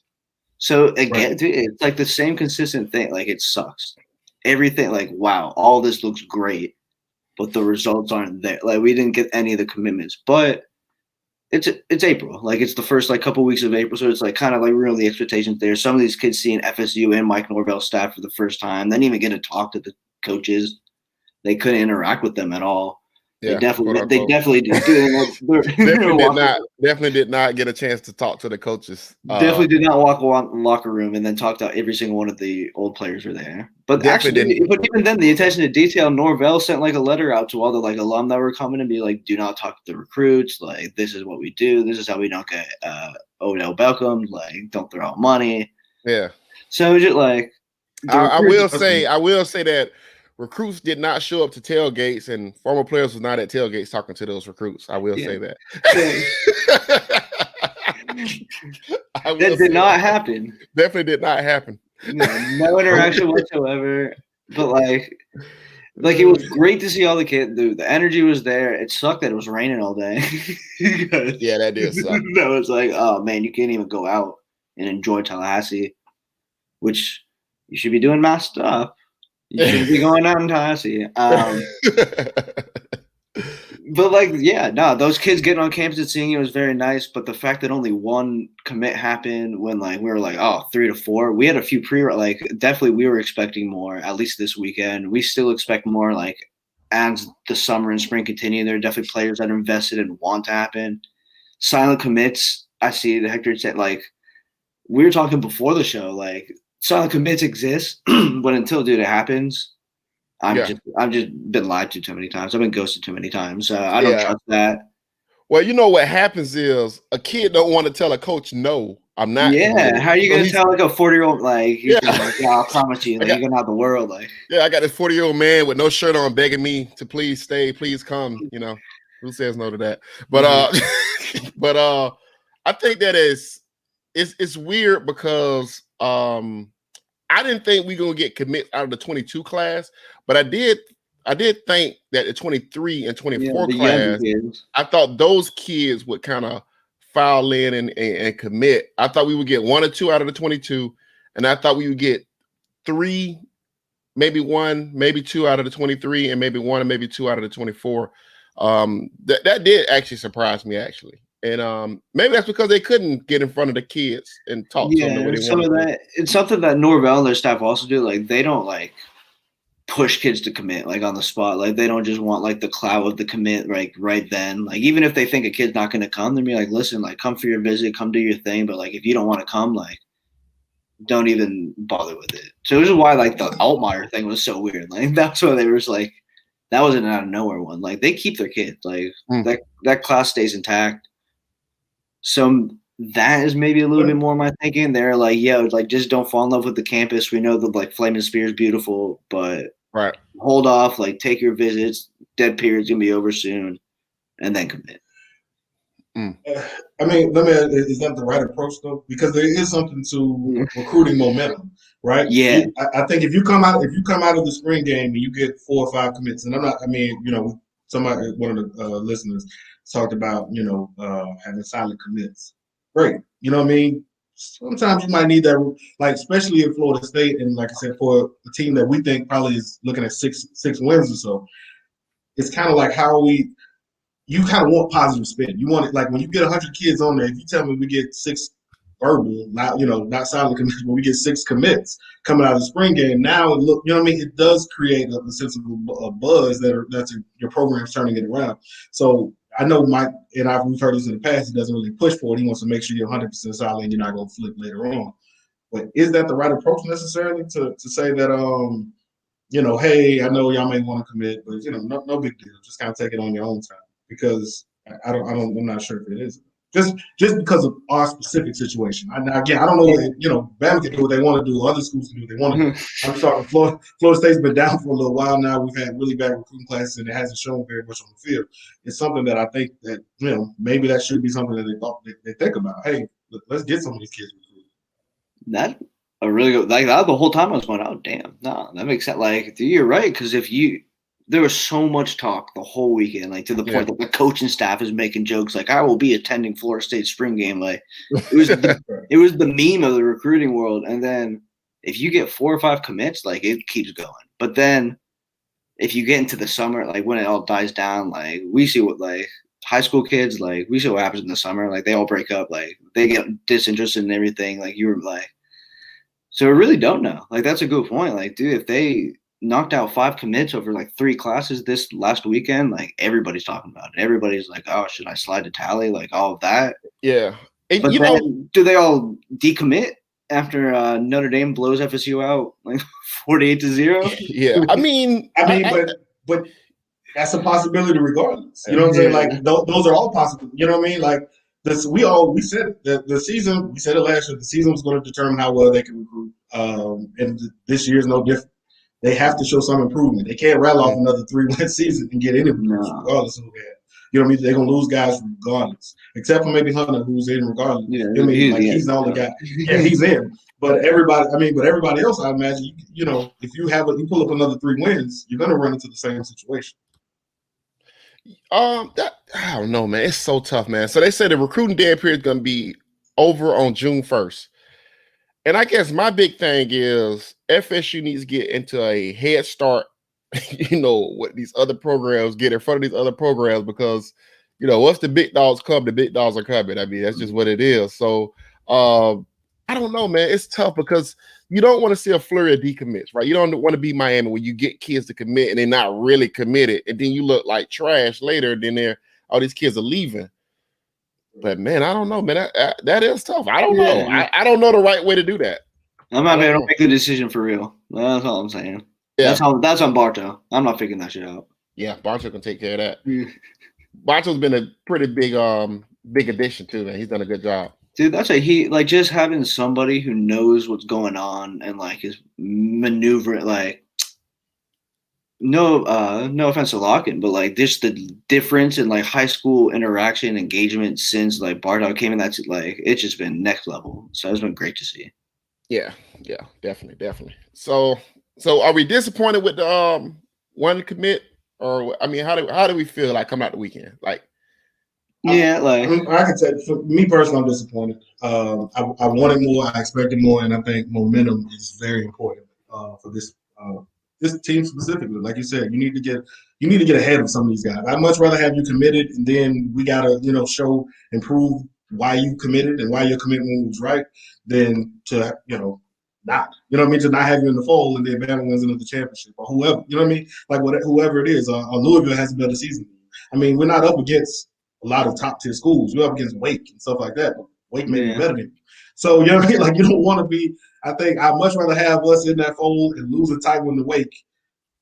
So again, right. Dude, it's like the same consistent thing. Like it sucks. Everything, like, wow, all this looks great, but the results aren't there. Like we didn't get any of the commitments. But it's April. Like it's the first like couple weeks of April, so it's like kind of like real the expectations there. Some of these kids seeing FSU and Mike Norvell's staff for the first time, they didn't even get to talk to the coaches. They couldn't interact with them at all. Yeah, they definitely did. Definitely did not get a chance to talk to the coaches. Definitely did not walk around the locker room and then talk to every single one of the old players were there. But actually, but even then, the attention to detail, Norvell sent like a letter out to all the like alum that were coming and be like, "Do not talk to the recruits. Like, this is what we do. This is how we don't get Odell Beckham. Like, don't throw out money." Yeah. So just like, I will say that recruits did not show up to tailgates, and former players was not at tailgates talking to those recruits. I will say that. That did not happen. Definitely did not happen. No interaction whatsoever. But like it was great to see all the kids. The energy was there. It sucked that it was raining all day. Yeah, that did suck. That was like, oh man, you can't even go out and enjoy Tallahassee, which you should be doing masked up. You should be going out in Tallahassee. But like, yeah, no, those kids getting on campus and seeing it was very nice. But the fact that only one commit happened when like we were like, 3 to 4, we had a few definitely we were expecting more, at least this weekend. We still expect more like as the summer and spring continue. There are definitely players that are invested and want to happen. Silent commits, I see the Hector said, like we were talking before the show, like silent commits exist, but until it happens, I've just been lied to too many times. I've been ghosted too many times. I don't trust that. Well, what happens is a kid don't want to tell a coach no. I'm not. Yeah, how are you gonna tell like a 40-year-old like? I promise you, like, you're gonna have the world. Like, I got this 40-year-old man with no shirt on begging me to please stay, please come. Who says no to that? But I think that it's weird because I didn't think we were gonna get commits out of the 22 class, but I did think that the 23 and 24 class, I thought those kids would kind of file in and commit. I thought we would get 1 or 2 out of the 22, and I thought we would get 3, maybe 1, maybe 2 out of the 23, and maybe 1 or maybe 2 out of the 24. That did actually surprise me, actually. And maybe that's because they couldn't get in front of the kids and talk to them the way they wanted. It's something that Norvell and their staff also do. Like they don't like push kids to commit like on the spot. Like they don't just want like the clout of the commit like right then. Like even if they think a kid's not going to come, they'll be like, listen, like come for your visit, come do your thing. But like if you don't want to come, like don't even bother with it. So this is why like the Altmaier thing was so weird. Like that's why they were just like that was an out of nowhere one. Like they keep their kids. Like that class stays intact. So that is maybe a little bit more my thinking. They're like, like just don't fall in love with the campus. We know that like Flaming Spear is beautiful, but hold off, like take your visits. Dead period's gonna be over soon, and then commit. I mean, is that the right approach though? Because there is something to recruiting momentum, right? Yeah. I think if you come out of the spring game and you get 4 or 5 commits, and somebody, one of the listeners talked about, having silent commits. Great. You know what I mean? Sometimes you might need that, like, especially in Florida State. And like I said, for a team that we think probably is looking at six wins or so, it's kind of like you kind of want positive spin. You want it, like when you get 100 kids on there, if you tell me we get 6 verbal, not silent commits, but we get 6 commits coming out of the spring game. Now, look, it does create a sense of buzz your program's turning it around. So I know Mike, and we've heard this in the past, he doesn't really push for it. He wants to make sure you're 100% solid and you're not going to flip later on. But is that the right approach necessarily to say that, hey, I know y'all may want to commit, but no big deal. Just kind of take it on your own time, because I'm not sure if it is. Just because of our specific situation. I don't know that, Bama can do what they want to do, other schools can do what they want to do. I'm sorry, Florida State's been down for a little while now. We've had really bad recruiting classes, and it hasn't shown very much on the field. It's something that I think that, maybe that should be something that they think about. Hey, let's get some of these kids recruited. That a really good, like that the whole time I was going, oh damn, no, that makes sense. Like, you're right, because there was so much talk the whole weekend, like to the point that the coaching staff is making jokes like, I will be attending Florida State spring game. Like, it was the meme of the recruiting world. And then if you get 4 or 5 commits, like, it keeps going. But then if you get into the summer, like when it all dies down, like we see what, like, high school kids, like we see what happens in the summer. Like, they all break up, like they get disinterested in everything. Like, you were like, so I really don't know. Like, that's a good point. Like, dude, if they knocked out 5 commits over like 3 classes this last weekend, like, everybody's talking about it. Everybody's like, oh, should I slide to Tally? Like, all of that. Yeah. And but then, do they all decommit after Notre Dame blows FSU out like 48-0? Yeah. But that's a possibility regardless. You know what I'm saying? Like, those are all possible. You know what I mean? Like, this, we said that the season, we said it last year, the season was going to determine how well they can recruit. And this year is no different. They have to show some improvement. They can't rattle off another 3-win season and get any recruits regardless of who they have. You know what I mean? They're going to lose guys regardless, except for maybe Hunter, who's in regardless. Yeah, he's the only guy. Yeah, he's in. But everybody else, I imagine, if you pull up another 3 wins, you're going to run into the same situation. I don't know, man. It's so tough, man. So they say the recruiting dead period is going to be over on June 1st. And I guess my big thing is FSU needs to get into a head start, what these other programs get in front of these other programs, because, once the big dogs come, the big dogs are coming. I mean, that's just what it is. So I don't know, man. It's tough because you don't want to see a flurry of decommits, right? You don't want to be Miami where you get kids to commit and they're not really committed, and then you look like trash later, and then all these kids are leaving. But man, I don't know, man. That is tough. I don't know. I don't know the right way to do that. I'm not able to make the decision for real. That's all I'm saying. Yeah. That's on Bartow. I'm not figuring that shit out. Yeah, Bartow can take care of that. Yeah. Bartow's been a pretty big addition too, man. He's done a good job. Dude, that's just having somebody who knows what's going on and like is maneuvering, like, no offense to Locken, but like just the difference in like high school interaction engagement since like Bartow came in, that's like, it's just been next level. So it's been great to see. Yeah, definitely. So are we disappointed with the one commit, or I mean, how do we feel like coming out the weekend? Like, I can say for me personally, I'm disappointed. I wanted more, I expected more, and I think momentum is very important for this team specifically. Like you said, you need to get ahead of some of these guys. I'd much rather have you committed, and then we gotta show and prove why you committed and why your commitment was right, than to not. You know what I mean? To not have you in the fold and then Bama wins another championship or whoever. You know what I mean? Like whoever it is. Louisville has a better season. I mean, we're not up against a lot of top tier schools. We're up against Wake and stuff like that. But Wake may be better than you. So you know what I mean? Like, you don't want to be. I think I'd much rather have us in that fold and lose a tight one to Wake.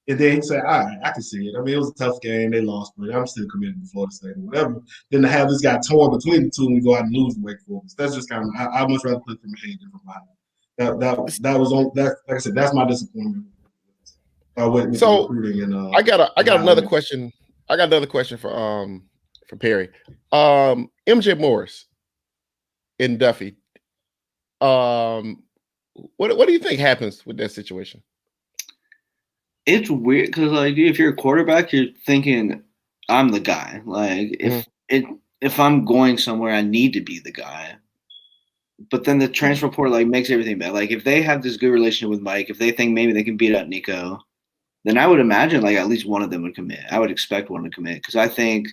And then say, all right, I can see it. I mean, it was a tough game. They lost, but I'm still committed to Florida State or whatever. Than to have this guy torn between the two and we go out and lose to Wake Forest. That's just kind of, I'd much rather play from ahead than from behind. That was on that. Like I said, that's my disappointment. With so recruiting and, I got another question. I got another question for Perry. MJ Morris in Duffy. What do you think happens with that situation? It's weird because, like, if you're a quarterback, you're thinking, I'm the guy. Like, if I'm going somewhere, I need to be the guy. But then the transfer portal, like, makes everything bad. Like, if they have this good relationship with Mike, if they think maybe they can beat out Nico, then I would imagine, like, at least one of them would commit. I would expect one to commit because I think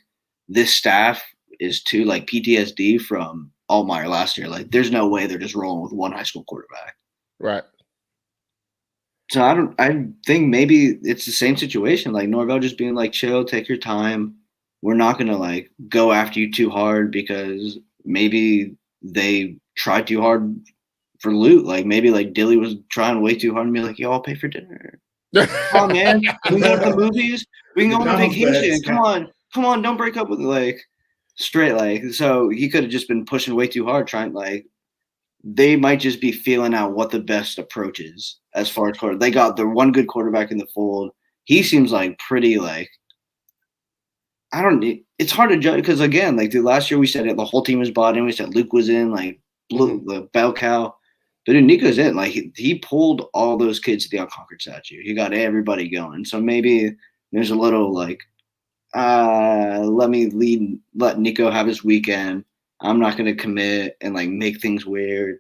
this staff is too, like, PTSD from Altmaier last year. Like, there's no way they're just rolling with one high school quarterback. Right. So I think maybe it's the same situation. Like Norvell just being like, chill, take your time. We're not gonna like go after you too hard because maybe they tried too hard for loot. Like maybe like Dilly was trying way too hard and be like, yo, I'll pay for dinner. Come on, man. We can go to the movies. We can go on vacation. Come on, don't break up with like straight like. So he could have just been pushing way too hard, trying like they might just be feeling out what the best approach is as far as quarter. They got the one good quarterback in the fold. He seems like pretty like it's hard to judge because again, like the last year we said it, the whole team was bought in. We said Luke was in, like the bell cow. But then Nico's in, like he pulled all those kids to the Unconquered statue. He got everybody going. So maybe there's a little like, let Nico have his weekend. I'm not going to commit and like make things weird.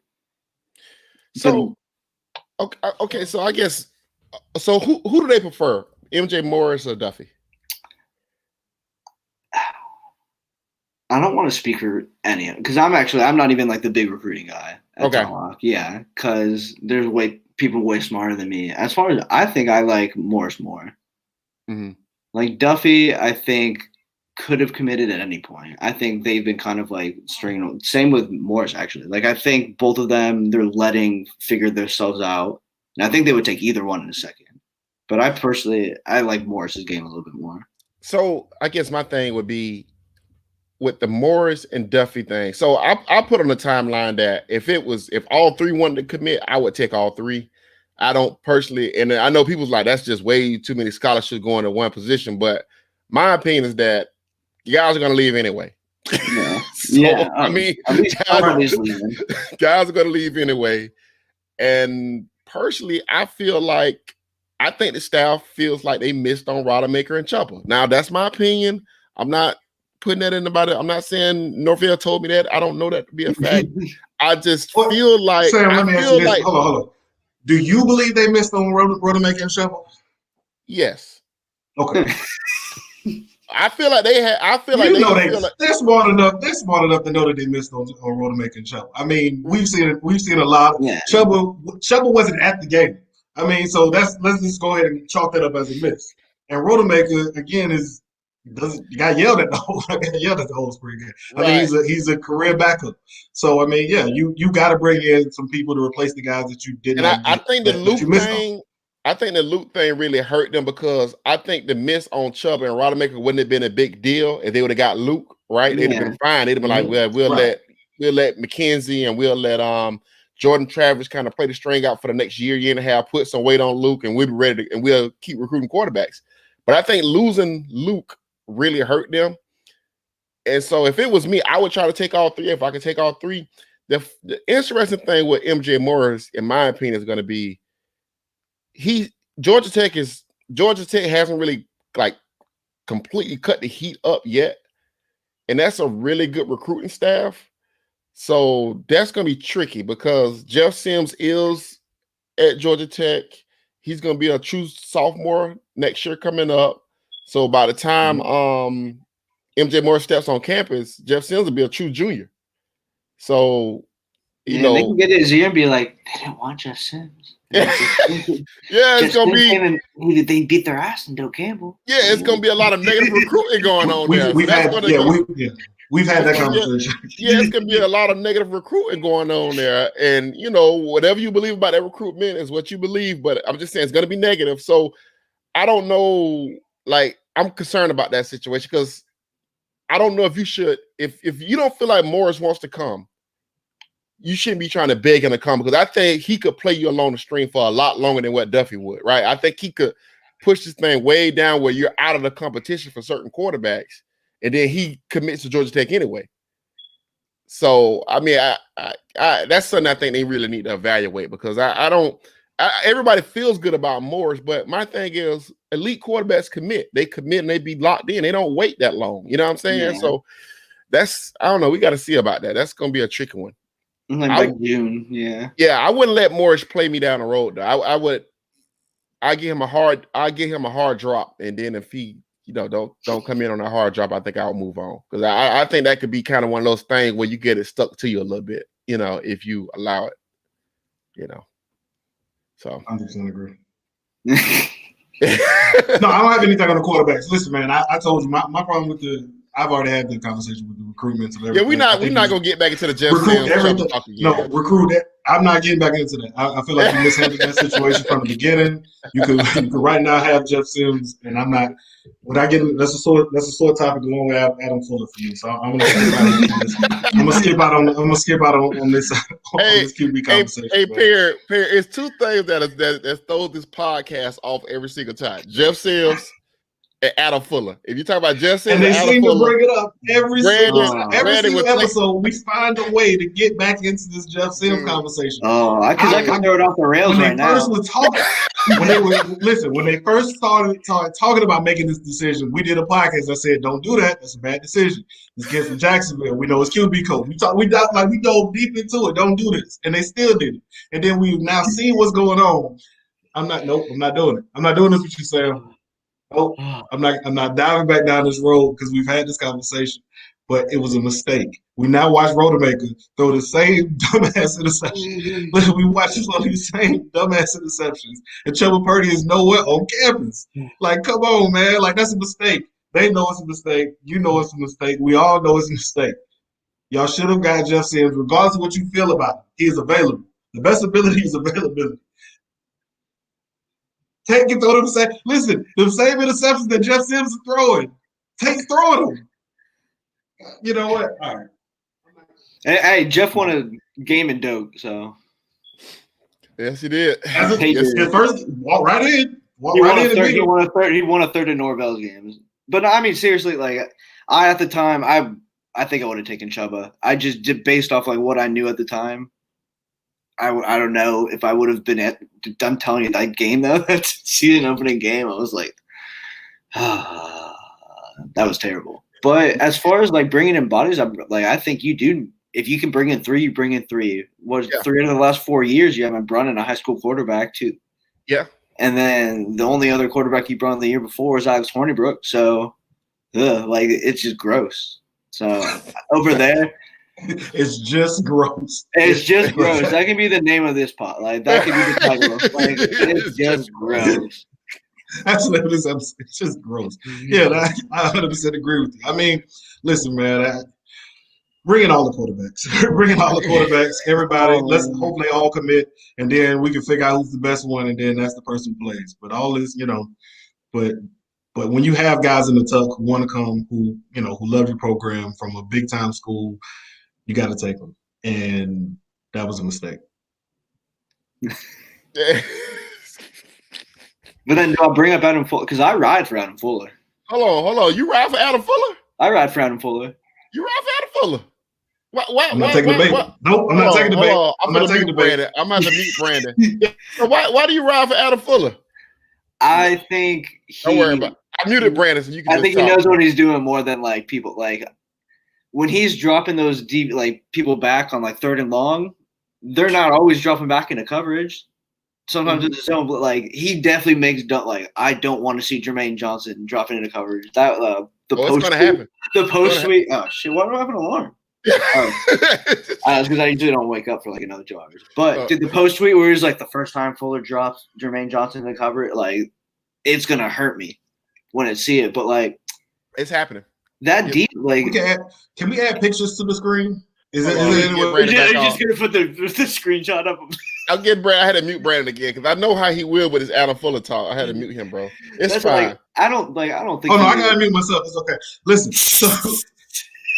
So, okay. So I guess, so who do they prefer, MJ Morris or Duffy? I don't want to speak for any of them because I'm not even like the big recruiting guy. Okay. Yeah, because there's people way smarter than me. As far as I think, I like Morris more. Mm-hmm. Like Duffy, I think could have committed at any point. I think they've been kind of like stringing. Same with Morris, actually. Like I think both of them, they're letting figure themselves out, and I think they would take either one in a second. But I like Morris's game a little bit more. So I guess my thing would be with the Morris and Duffy thing. So I put on the timeline that if all three wanted to commit, I would take all three. I don't personally, and I know people's like, that's just way too many scholarships going to one position. But my opinion is that you guys are going to leave anyway. Yeah. I mean, at least guys are going to leave anyway. And personally, I think the staff feels like they missed on Rodemaker and Chopper. Now, that's my opinion. I'm not putting that in about it. I'm not saying Norvell told me that. I don't know that to be a fact. I just feel like Sam, let me ask you this. Hold on. Do you believe they missed on Rodemaker and Chopper? Yes. Okay. I feel like they had. I feel like they're smart enough. They're smart enough to know that they missed on Rodemaker and Chubba. I mean, we've seen a lot. Yeah. Chubba wasn't at the game. I mean, so let's just go ahead and chalk that up as a miss. And Rodemaker again got yelled at the whole spring game. I mean, he's a career backup. So I mean, yeah, you got to bring in some people to replace the guys that you didn't. And I think the Luke thing really hurt them because I think the miss on Chubb and Rodemaker wouldn't have been a big deal if they would have got Luke, right? They'd have been fine. They'd have been like, well, we'll let McKenzie and we'll let Jordan Travis kind of play the string out for the next year and a half, put some weight on Luke, and we'll be ready and we'll keep recruiting quarterbacks. But I think losing Luke really hurt them. And so if it was me, I would try to take all three. If I could take all three, the interesting thing with MJ Morris, in my opinion, is going to be Georgia Tech hasn't really like completely cut the heat up yet. And that's a really good recruiting staff. So that's going to be tricky because Jeff Sims is at Georgia Tech. He's going to be a true sophomore next year coming up. So by the time MJ Morris steps on campus, Jeff Sims will be a true junior. So, you know, they can get his ear and be like, they didn't want Jeff Sims. It's gonna be. They beat their ass in Doak Campbell. Yeah, it's gonna be a lot of negative recruiting going on there. We've had that conversation. It's gonna be a lot of negative recruiting going on there, and you know whatever you believe about that recruitment is what you believe. But I'm just saying it's gonna be negative. So I don't know. Like I'm concerned about that situation because I don't know if you should. If you don't feel like Morris wants to come, you shouldn't be trying to beg him to come because I think he could play you along the string for a lot longer than what Duffy would, right? I think he could push this thing way down where you're out of the competition for certain quarterbacks, and then he commits to Georgia Tech anyway. So, I mean, I that's something I think they really need to evaluate because everybody feels good about Morris, but my thing is elite quarterbacks commit. They commit and they be locked in. They don't wait that long. You know what I'm saying? Yeah. So I don't know. We got to see about that. That's going to be a tricky one. Like June, yeah. Yeah, I wouldn't let Morris play me down the road though. I give him a hard drop, and then if he don't come in on a hard drop, I think I'll move on. Because I think that could be kind of one of those things where you get it stuck to you a little bit, if you allow it, So 100% agree. No, I don't have anything on the quarterbacks. Listen, man, I told you my problem with I've already had the conversation with the recruitment of everything. Yeah, we're not gonna get back into the Jeff Sims everything. No, recruit that. I'm not getting back into that. I feel like you mishandled that situation from the beginning. You could right now have Jeff Sims, and I'm not. When I get him, that's a sore topic along with Adam Fuller for me. So I'm gonna skip out on this QB conversation. Hey, Perry, it's two things that throw this podcast off every single time: Jeff Sims and Adam Fuller. If you talk about Jeff Sims, and they seem to bring it up every single episode. We find a way to get back into this Jeff Sims conversation. I can throw it off the rails right now. When they first started talking about making this decision, we did a podcast. I said, "Don't do that. That's a bad decision. This kid's from Jacksonville. We know it's QB coach. We dove deep into it. Don't do this." And they still did it. And then we've now seen what's going on. I'm not doing it. I'm not doing this with you, Sam. Nope. I'm not diving back down this road because we've had this conversation. But it was a mistake. We now watch Rodemaker throw the same dumbass interceptions. We watch him throw these same dumbass interceptions. And Trevor Purdy is nowhere on campus. Like, come on, man. Like, that's a mistake. They know it's a mistake. You know it's a mistake. We all know it's a mistake. Y'all should have got Jeff Sims, regardless of what you feel about him. He is available. The best ability is availability. Take and throw them same. Listen, the same interceptions that Jeff Sims is throwing. Take's throwing them. You know what? All right. Hey, Jeff won a game in Doak, so. Yes, he did. First, walk right in. He won a third in Norvell's games. But I mean, seriously, like at the time, I think I would have taken Chuba. I just did based off like what I knew at the time. I don't know if I would have been I'm telling you, that game though, that season opening game, I was like, that was terrible. But as far as like bringing in bodies, I think you do. If you can bring in three, you bring in three. Three of the last 4 years, you haven't brought in a high school quarterback too. Yeah. And then the only other quarterback you brought in the year before was Alex Hornibrook. So, it's just gross. So over there. It's just gross. It's just gross. That can be the name of this pot. Like that can be the title. Like it's just gross. That's what it is. It's just gross. Yeah, I 100% agree with you. I mean, listen, man. Bring in all the quarterbacks. Bring in all the quarterbacks. Everybody. Let's hope they all commit, and then we can figure out who's the best one, and then that's the person who plays. But all this, but when you have guys in the tuck who want to come, who love your program from a big time school. You got to take them, and that was a mistake. But then I'll bring up Adam Fuller because I ride for Adam Fuller. Hold on. You ride for Adam Fuller? I ride for Adam Fuller. You ride for Adam Fuller? Why, I'm not taking the bait. Nope, I'm not taking the bait. I'm not taking the bait. I'm going to meet Brandon. So why do you ride for Adam Fuller? I think don't worry about it. I muted Brandon, so you can. I think he knows what he's doing more than like people like. When he's dropping those deep, like people back on like third and long, they're not always dropping back into coverage. Sometimes it's his own, but like he definitely makes like I don't want to see Jermaine Johnson dropping into coverage. That it's gonna happen. The post tweet. Oh shit! Why do I have an alarm? It's because I usually don't wake up for like another 2 hours. But did the post tweet where he's like the first time Fuller drops Jermaine Johnson to cover it, like it's gonna hurt me when I see it. But like it's happening. That deep, like can we add pictures to the screen? Is it You're just gonna put the screenshot up? I'll get Brandon. I had to mute Brandon again because I know how he will with his Adam Fuller talk. I had to mute him, bro. It's fine. Like, I don't think. Oh no, I gotta mute myself. It's okay. Listen, so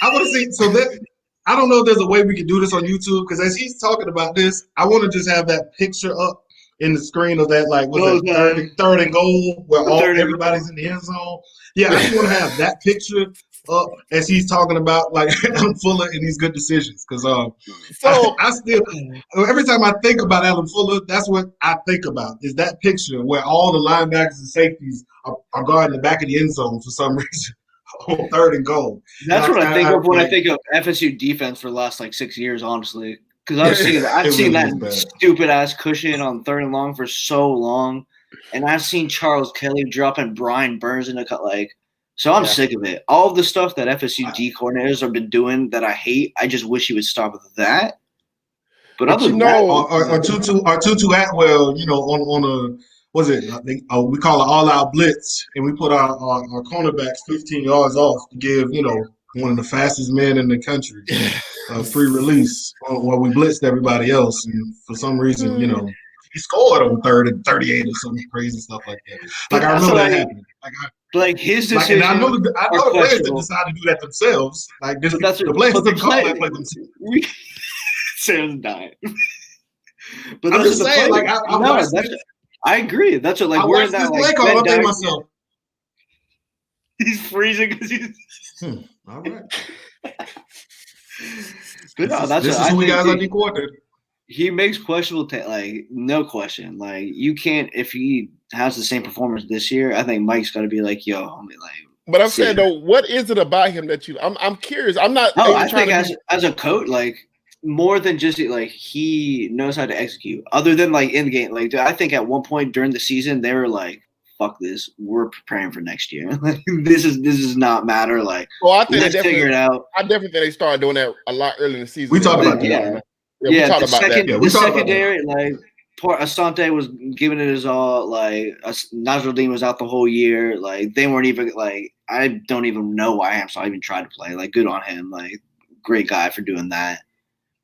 I want to see. So that I don't know if there's a way we can do this on YouTube because as he's talking about this, I want to just have that picture up in the screen of that third and goal where everybody's in the end zone. Yeah, I just want to have that picture up as he's talking about like Adam Fuller and these good decisions because I still every time I think about Adam Fuller, that's what I think about is that picture where all the linebackers and safeties are guarding the back of the end zone for some reason on third and goal. That's what I think of when I think of FSU defense for the last like 6 years, honestly, because I've seen that stupid ass cushion on third and long for so long, and I've seen Charles Kelly dropping Brian Burns in a cut like. So I'm sick of it. All of the stuff that FSU D coordinators have been doing that I hate, I just wish he would stop with that. But other than that, Tutu Atwell, on a was it? We call it all-out blitz, and we put our cornerbacks 15 yards off to give one of the fastest men in the country a free release while we blitzed everybody else, and for some reason, he scored on 3rd and 38 or some crazy stuff like that. Like I remember that happening. Like his decision. And I know the players didn't decide to do that themselves. Like the players didn't call that play themselves. Sam's dying. But I'm just saying, like I agree. That's what I we're in watched that this like. play call. I think myself, he's freezing because he's. All right. But no, this is who we guys are quartered. He makes questionable, no question. Like you can't if he has the same performance this year. I think Mike's got to be like, yo, I mean, like. But I'm saying though, what is it about him that you? I'm curious. I'm not. No, I think as a coach, like more than just like he knows how to execute. Other than like in the game, like I think at one point during the season they were like, "Fuck this, we're preparing for next year. this does not matter." Like, well, I think let's figure it out. I definitely think they started doing that a lot earlier in the season. We talked about that. Yeah, we talked about that. The secondary, like. Poor Asante was giving it his all. Like Najruddin was out the whole year. Like they weren't even like. I don't even know why Hamsah even tried to play. Like good on him. Like great guy for doing that.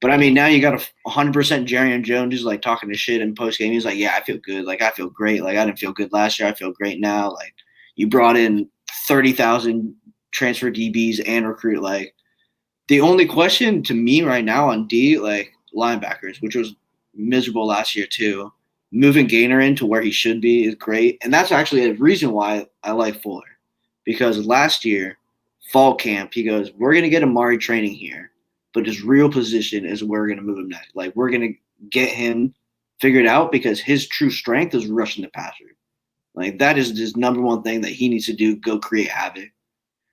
But I mean, now you got 100% Jarian Jones who's like talking to shit in post game. He's like, yeah, I feel good. Like I feel great. Like I didn't feel good last year. I feel great now. Like you brought in 30,000 transfer DBs and recruit. Like the only question to me right now on D, like linebackers, which was miserable last year too. Moving Gaynor into where he should be is great, and that's actually a reason why I like Fuller, because last year fall camp he goes, we're gonna get Amari training here, but his real position is where we're gonna move him next. Like we're gonna get him figured out because his true strength is rushing the passer. Like that is his number one thing that he needs to do. Go create havoc,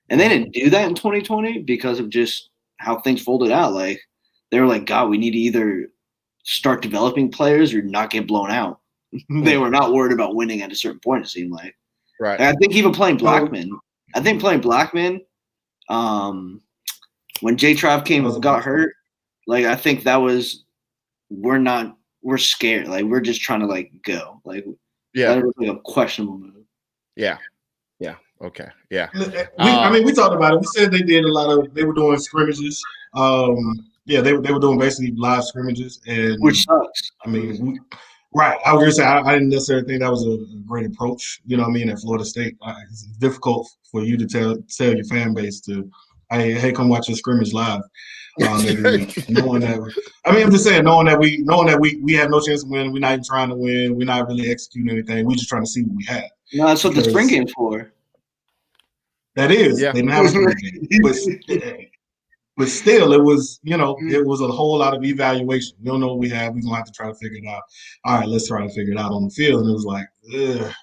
and they didn't do that in 2020 because of just how things folded out. Like they were like, God, we need to either start developing players or not get blown out. They were not worried about winning at a certain point, it seemed like. Right. And I think even playing Blackman, when J-Trav got hurt, like I think that was we're scared. Like we're just trying to like go. Like that was like a questionable move. Yeah. Yeah. Okay. Yeah. We talked about it. We said they were doing scrimmages. Yeah, they were doing basically live scrimmages, and which sucks. I mean, right. I was gonna say I didn't necessarily think that was a great approach. You know what I mean? At Florida State, it's difficult for you to tell your fan base to, hey, come watch your scrimmage live. Knowing that, I'm just saying, knowing that we have no chance to win. We're not even trying to win. We're not really executing anything. We're just trying to see what we have. No, that's what the spring game's for. That is, they didn't have a spring game. But still, it was, it was a whole lot of evaluation. We don't know what we have. We're going to have to try to figure it out. All right, let's try to figure it out on the field. And it was like,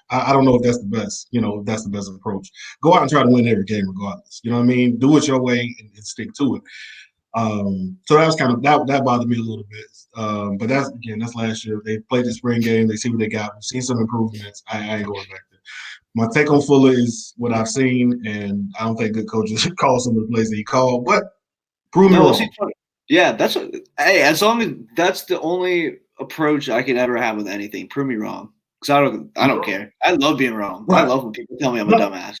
I don't know if that's the best, if that's the best approach. Go out and try to win every game regardless. You know what I mean? Do it your way and stick to it. So that was kind of, that bothered me a little bit. But that's last year. They played the spring game. They see what they got. We've seen some improvements. I ain't going back there. My take on Fuller is what I've seen, and I don't think good coaches call some of the plays that he called, but prove me wrong. Yeah, as long as that's the only approach I can ever have with anything. Prove me wrong, because I don't care. I love being wrong. Right. I love when people tell me I'm a dumbass.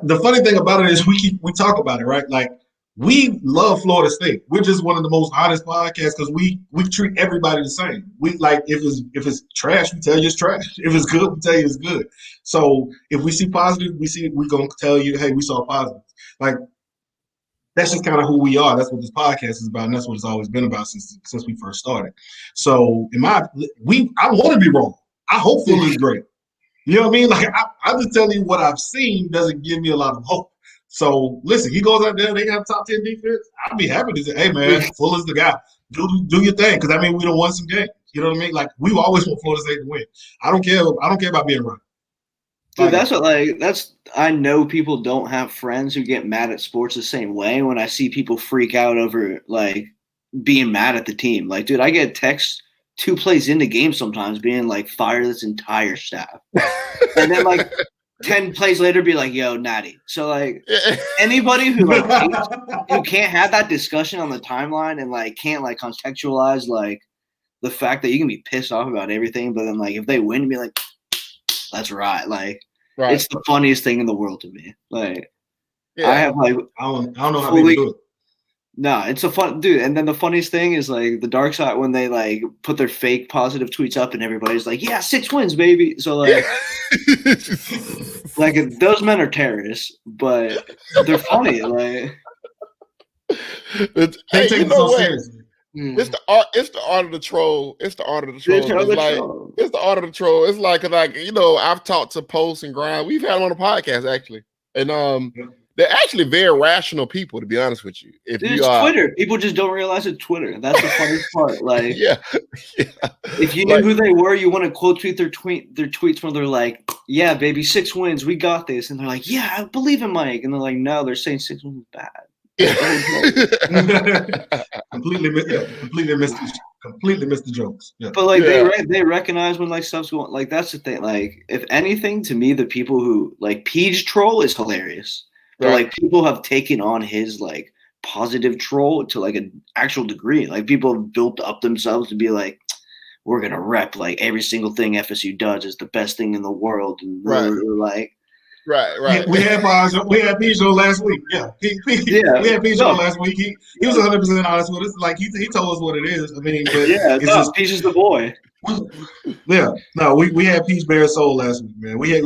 The funny thing about it is we talk about it, right? Like we love Florida State. We're just one of the most honest podcasts because we treat everybody the same. We like if it's trash, we tell you it's trash. If it's good, we tell you it's good. So if we see positive, we're gonna tell you, hey, we saw positive. Like that's just kind of who we are. That's what this podcast is about, and that's what it's always been about since we first started. So I want to be wrong. I hope Fuller is great. You know what I mean? Like I'm just telling you what I've seen doesn't give me a lot of hope. So listen, he goes out there, they got top 10 defense. I'd be happy to say, hey man, Fuller's the guy. Do your thing, because we don't won some games. You know what I mean? Like we always want Florida State to win. I don't care about being right. Dude, I know people don't have friends who get mad at sports the same way when I see people freak out over like being mad at the team. Like, dude, I get texts 2 plays into game sometimes being like, fire this entire staff. And then like 10 plays later be like, yo, Natty. So like anybody who like who can't have that discussion on the timeline and like can't like contextualize like the fact that you can be pissed off about everything, but then like if they win, be like, that's right. Like it's the funniest thing in the world to me. Like I have like I don't know how people do it. No, it's a fun dude. And then the funniest thing is like the dark side when they like put their fake positive tweets up and everybody's like, yeah, 6 wins, baby. So like, like those men are terrorists, but they're funny. Like, they take it so seriously. It's the art of the troll. It's the art of the troll. It's the art of the troll. It's like I've talked to Post and Grind. We've had them on the podcast actually, and they're actually very rational people, to be honest with you. It's Twitter. People just don't realize it's Twitter. That's the funniest part. Like, yeah. If you knew who they were, you want to quote tweet their tweets where they're like, "Yeah, baby, 6 wins, we got this," and they're like, "Yeah, I believe in Mike," and they're like, "No, they're saying 6 wins is bad." completely missed the jokes. Yeah. But like they recognize when like stuff's going. Like that's the thing. Like if anything, to me, the people who like Peach troll is hilarious. But like people have taken on his like positive troll to like an actual degree. Like people have built up themselves to be like, we're gonna rep like every single thing FSU does is the best thing in the world. And like, right. We had Pijo last week. Yeah, we had Pijo last week. He was 100% honest with us. Like he told us what it is. I mean, but Peach is the boy. Yeah, no, we had Peach Bear Soul last week, man. We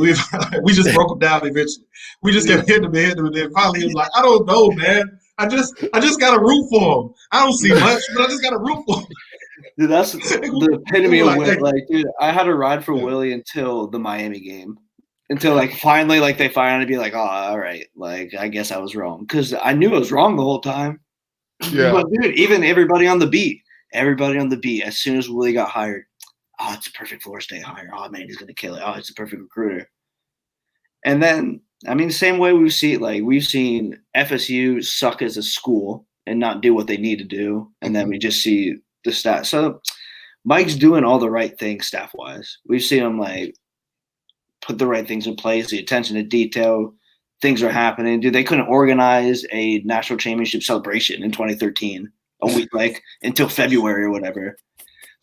just broke him down eventually. We just kept hitting him, and then finally he was like, I don't know, man. I just got to root for him. I don't see much, but I just got to root for him. Dude, that's the epitome of Willie. Like, dude, I had to ride for Willie until the Miami game. Until like finally, like they finally be like, oh, all right, like I guess I was wrong because I knew I was wrong the whole time. Yeah, but dude, even everybody on the beat, as soon as Willie got hired, oh, it's a perfect Florida State hire. Oh man, he's gonna kill it. Oh, it's a perfect recruiter. And then, I mean, the same way we've seen FSU suck as a school and not do what they need to do, and then we just see the stats. So Mike's doing all the right things staff wise. We've seen him like put the right things in place, the attention to detail, things are happening. Dude, they couldn't organize a national championship celebration in 2013, a week like until February or whatever.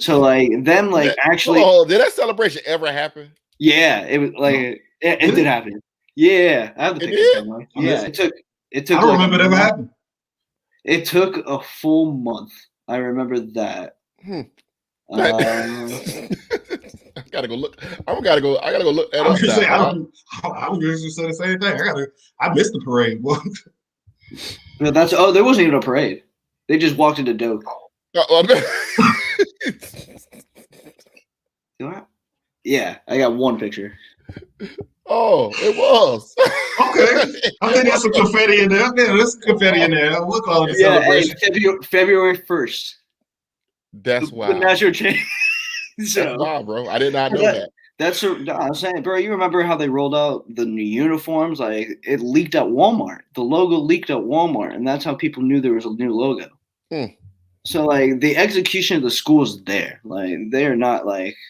So like them like actually. Oh, did that celebration ever happen? Yeah, it was like it did happen. Yeah, I have the picture. Yeah, it took. I don't remember that ever happened. It took a full month. I remember that. I gotta go look. I gotta go look that up. I was just say the same thing. I missed the parade. No, there wasn't even a parade. They just walked into dope. Yeah, I got one picture. Oh, it was. Okay. I think there's some confetti in there. Yeah, there's some confetti in there. We'll call it a celebration. Hey, February 1st. That's wild. The national change. That's wild, bro. I did not know that. I'm saying, bro, you remember how they rolled out the new uniforms? Like, it leaked at Walmart. The logo leaked at Walmart, and that's how people knew there was a new logo. So, like, the execution of the school is there. Like, they're not, like –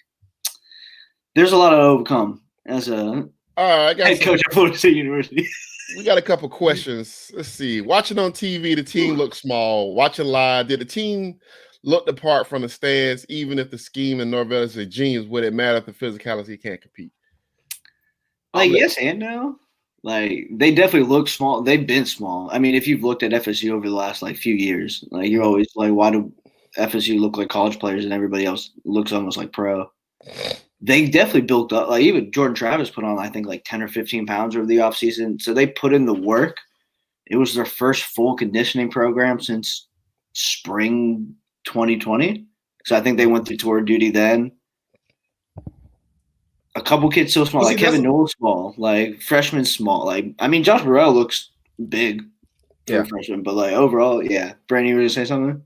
there's a lot to overcome as a head coach at Florida State University. We got a couple questions. Let's see. Watching on TV, the team looked small. Watching live, did the team look the part from the stands, even if the scheme and Norvell is a genius? Would it matter if the physicality can't compete? Like, yes and no. Like, they definitely look small. They've been small. I mean, if you've looked at FSU over the last, like, few years, like, you're always like, why do FSU look like college players and everybody else looks almost like pro? They definitely built up. Like, even Jordan Travis put on, I think, like 10 or 15 pounds over the offseason. So they put in the work. It was their first full conditioning program since spring 2020. So I think they went through tour duty then. A couple kids still small. Like Kevin Newell's small. Like freshman small. Like, I mean, Josh Burrell looks big for a freshman. But, like, overall, yeah. Brandon, you were going to say something?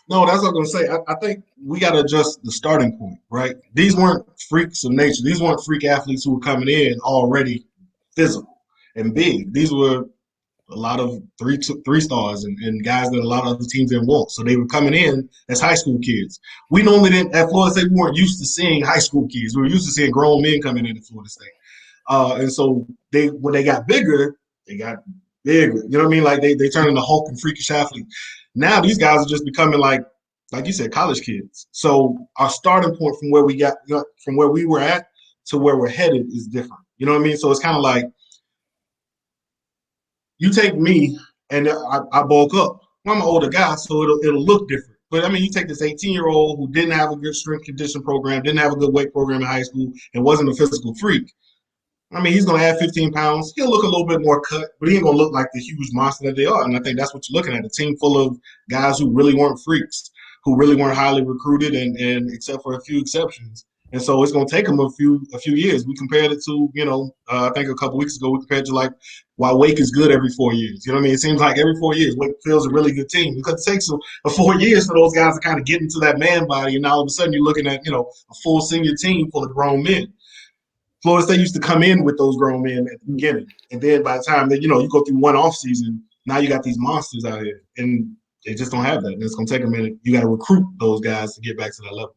No, that's what I'm going to say. I think we got to adjust the starting point, right? These weren't freaks of nature. These weren't freak athletes who were coming in already physical and big. These were a lot of three stars and guys that a lot of other teams didn't want. So they were coming in as high school kids. We normally didn't – at Florida State, we weren't used to seeing high school kids. We were used to seeing grown men coming in at Florida State. And so when they got bigger, they got bigger. You know what I mean? Like they turned into Hulk and freakish athletes. Now these guys are just becoming like you said, college kids. So our starting point from where from where we were at to where we're headed is different. You know what I mean? So it's kind of like you take me and I bulk up. Well, I'm an older guy, so it'll look different. But I mean, you take this 18-year-old who didn't have a good strength condition program, didn't have a good weight program in high school, and wasn't a physical freak. I mean, he's going to add 15 pounds. He'll look a little bit more cut, but he ain't going to look like the huge monster that they are. And I think that's what you're looking at, a team full of guys who really weren't freaks, who really weren't highly recruited, and except for a few exceptions. And so it's going to take them a few years. We compared it to, I think a couple weeks ago, we compared to like why Wake is good every 4 years. You know what I mean? It seems like every 4 years, Wake feels a really good team because it takes a 4 years for those guys to kind of get into that man body. And now all of a sudden you're looking at, a full senior team full of grown men. Florida State used to come in with those grown men at the beginning. And then by the time that, you go through one off season, now you got these monsters out here. And they just don't have that. And it's going to take a minute. You got to recruit those guys to get back to that level.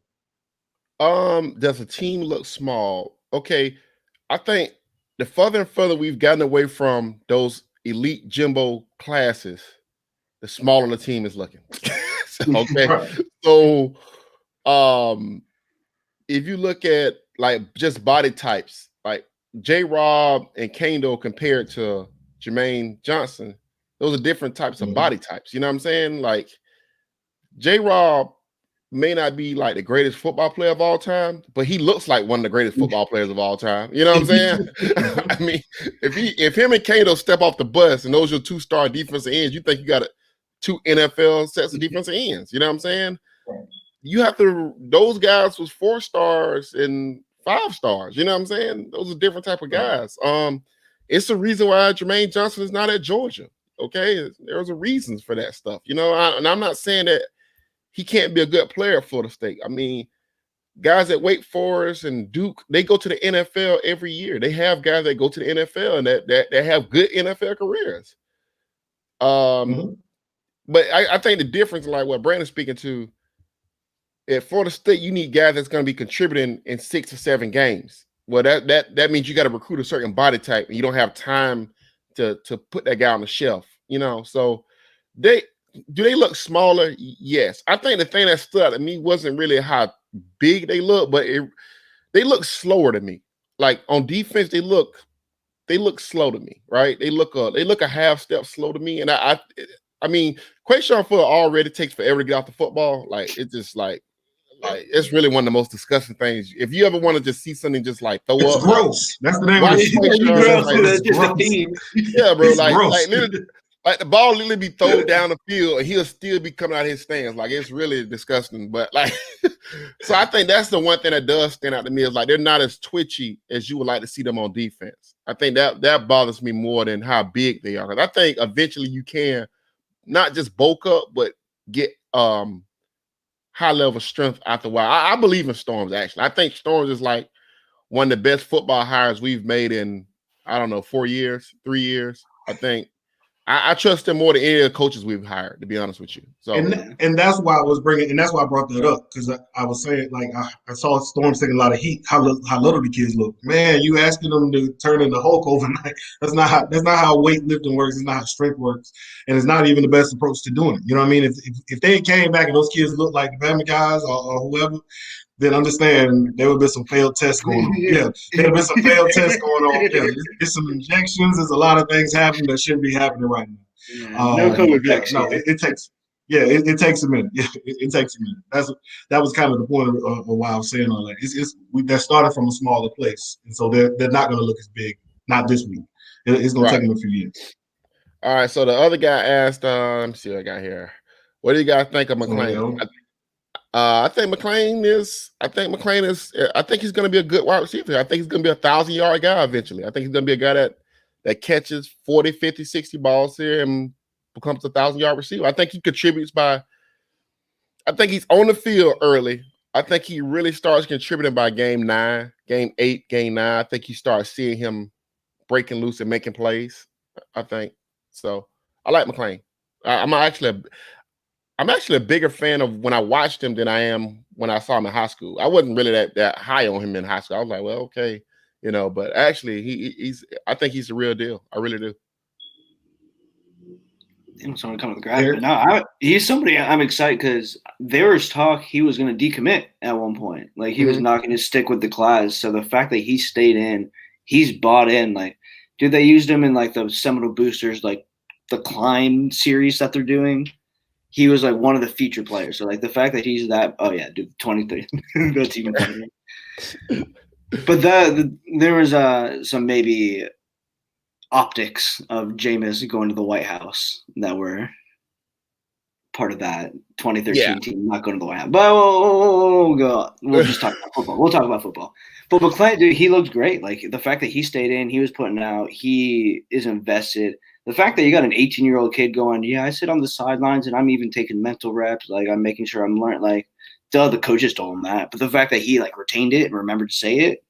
Does a team look small? Okay. I think the further and further we've gotten away from those elite Jimbo classes, the smaller the team is looking. Okay. Right. So if you look at like just body types, like J-Rob and Kando compared to Jermaine Johnson, those are different types of body types. You know what I'm saying? Like J-Rob may not be like the greatest football player of all time, but he looks like one of the greatest football players of all time. You know what I'm saying? I mean, if him and Kando step off the bus and those are 2-star defensive ends, you think you got 2 NFL sets of defensive ends. You know what I'm saying? You have to, those guys was 4 stars and 5 stars. You know what I'm saying? Those are different type of guys. It's the reason why Jermaine Johnson is not at Georgia. Okay. There's a reasons for that stuff. And I'm not saying that he can't be a good player at Florida State. I mean, guys at Wake Forest and Duke, they go to the NFL every year. They have guys that go to the NFL and that have good NFL careers. But I think the difference, like what Brandon's speaking to, at Florida State, you need guys that's going to be contributing in 6 or 7 games. Well, that means you got to recruit a certain body type, and you don't have time to put that guy on the shelf. So do they look smaller? Yes. I think the thing that stood out to me wasn't really how big they look, but they look slower to me. Like on defense, they look slow to me, right? They look a half step slow to me, and I mean, Quayshawn Fuller already takes forever to get off the football. Like it's just like it's really one of the most disgusting things. If you ever want to just see something just like throw it's up, gross. That's the name of it. Just a theme. Yeah, bro. It's like gross. Literally, like the ball literally be thrown down the field and he'll still be coming out of his stance. Like it's really disgusting. But like, so I think that's the one thing that does stand out to me is like they're not as twitchy as you would like to see them on defense. I think that bothers me more than how big they are. Because I think eventually you can not just bulk up, but get high level strength after a while. I believe in Storms, actually. I think Storms is like one of the best football hires we've made in, 4 years, 3 years. I think I trust him more than any of the coaches we've hired, to be honest with you. So and that's why that's why I brought that up, because I was saying, like, I saw Storms taking a lot of heat, how little the kids look. Man, you asking them to turn into Hulk overnight. That's not how weightlifting works. It's not how strength works. And it's not even the best approach to doing it. You know what I mean? If they came back and those kids looked like the Bama guys or whoever, then understand there would have been some failed tests going on. Yeah, there would have been some failed tests going on. Yeah, there's some injections. There's a lot of things happening that shouldn't be happening right now. No COVID vaccine. It takes. Yeah, it takes a minute. Yeah, it takes a minute. That was kind of the point of why I was saying all that. They're starting from a smaller place, and so they're not going to look as big. Not this week. It's going to take them a few years. All right. So the other guy asked, let me see what I got here. What do you guys think of McClain? I think McClain is. I think he's going to be a good wide receiver. I think he's going to be a 1,000-yard guy eventually. I think he's going to be a guy that catches 40, 50, 60 balls here and becomes a 1,000-yard receiver. I think he contributes I think he's on the field early. I think he really starts contributing by game 9, game 8, game 9. I think you start seeing him breaking loose and making plays. I think so. I like McClain. I'm actually a bigger fan of when I watched him than I am when I saw him in high school. I wasn't really that high on him in high school. I was like, well, okay, But actually, I think he's the real deal. I really do. Someone come to the grab, but no, he's somebody I'm excited because there was talk he was going to decommit at one point. Like he was not going to stick with the class. So the fact that he stayed in, he's bought in. Like, dude, they used him in like the Seminole Boosters, like the climb series that they're doing. He was like one of the feature players. So like the fact that he's that, oh yeah, dude, 23, that's even better. But there was some maybe optics of Jameis going to the White House that were part of that 2013 team not going to the White House. But we'll just talk about football. We'll talk about football. But McClain, dude, he looked great. Like the fact that he stayed in, he was putting out, he is invested. The fact that you got an 18-year-old kid going, yeah, I sit on the sidelines and I'm even taking mental reps. Like I'm making sure I'm learning. Like, the coaches told him that. But the fact that he like retained it and remembered to say it,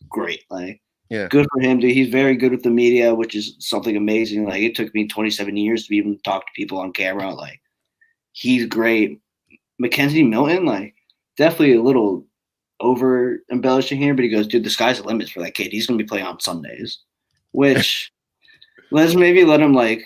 great. Like, yeah, good for him, dude. He's very good with the media, which is something amazing. Like it took me 27 years to even talk to people on camera. Like he's great. Mackenzie Milton, like definitely a little over embellishing here, but he goes, dude, the sky's the limit for that kid. He's gonna be playing on Sundays, which let's maybe let him like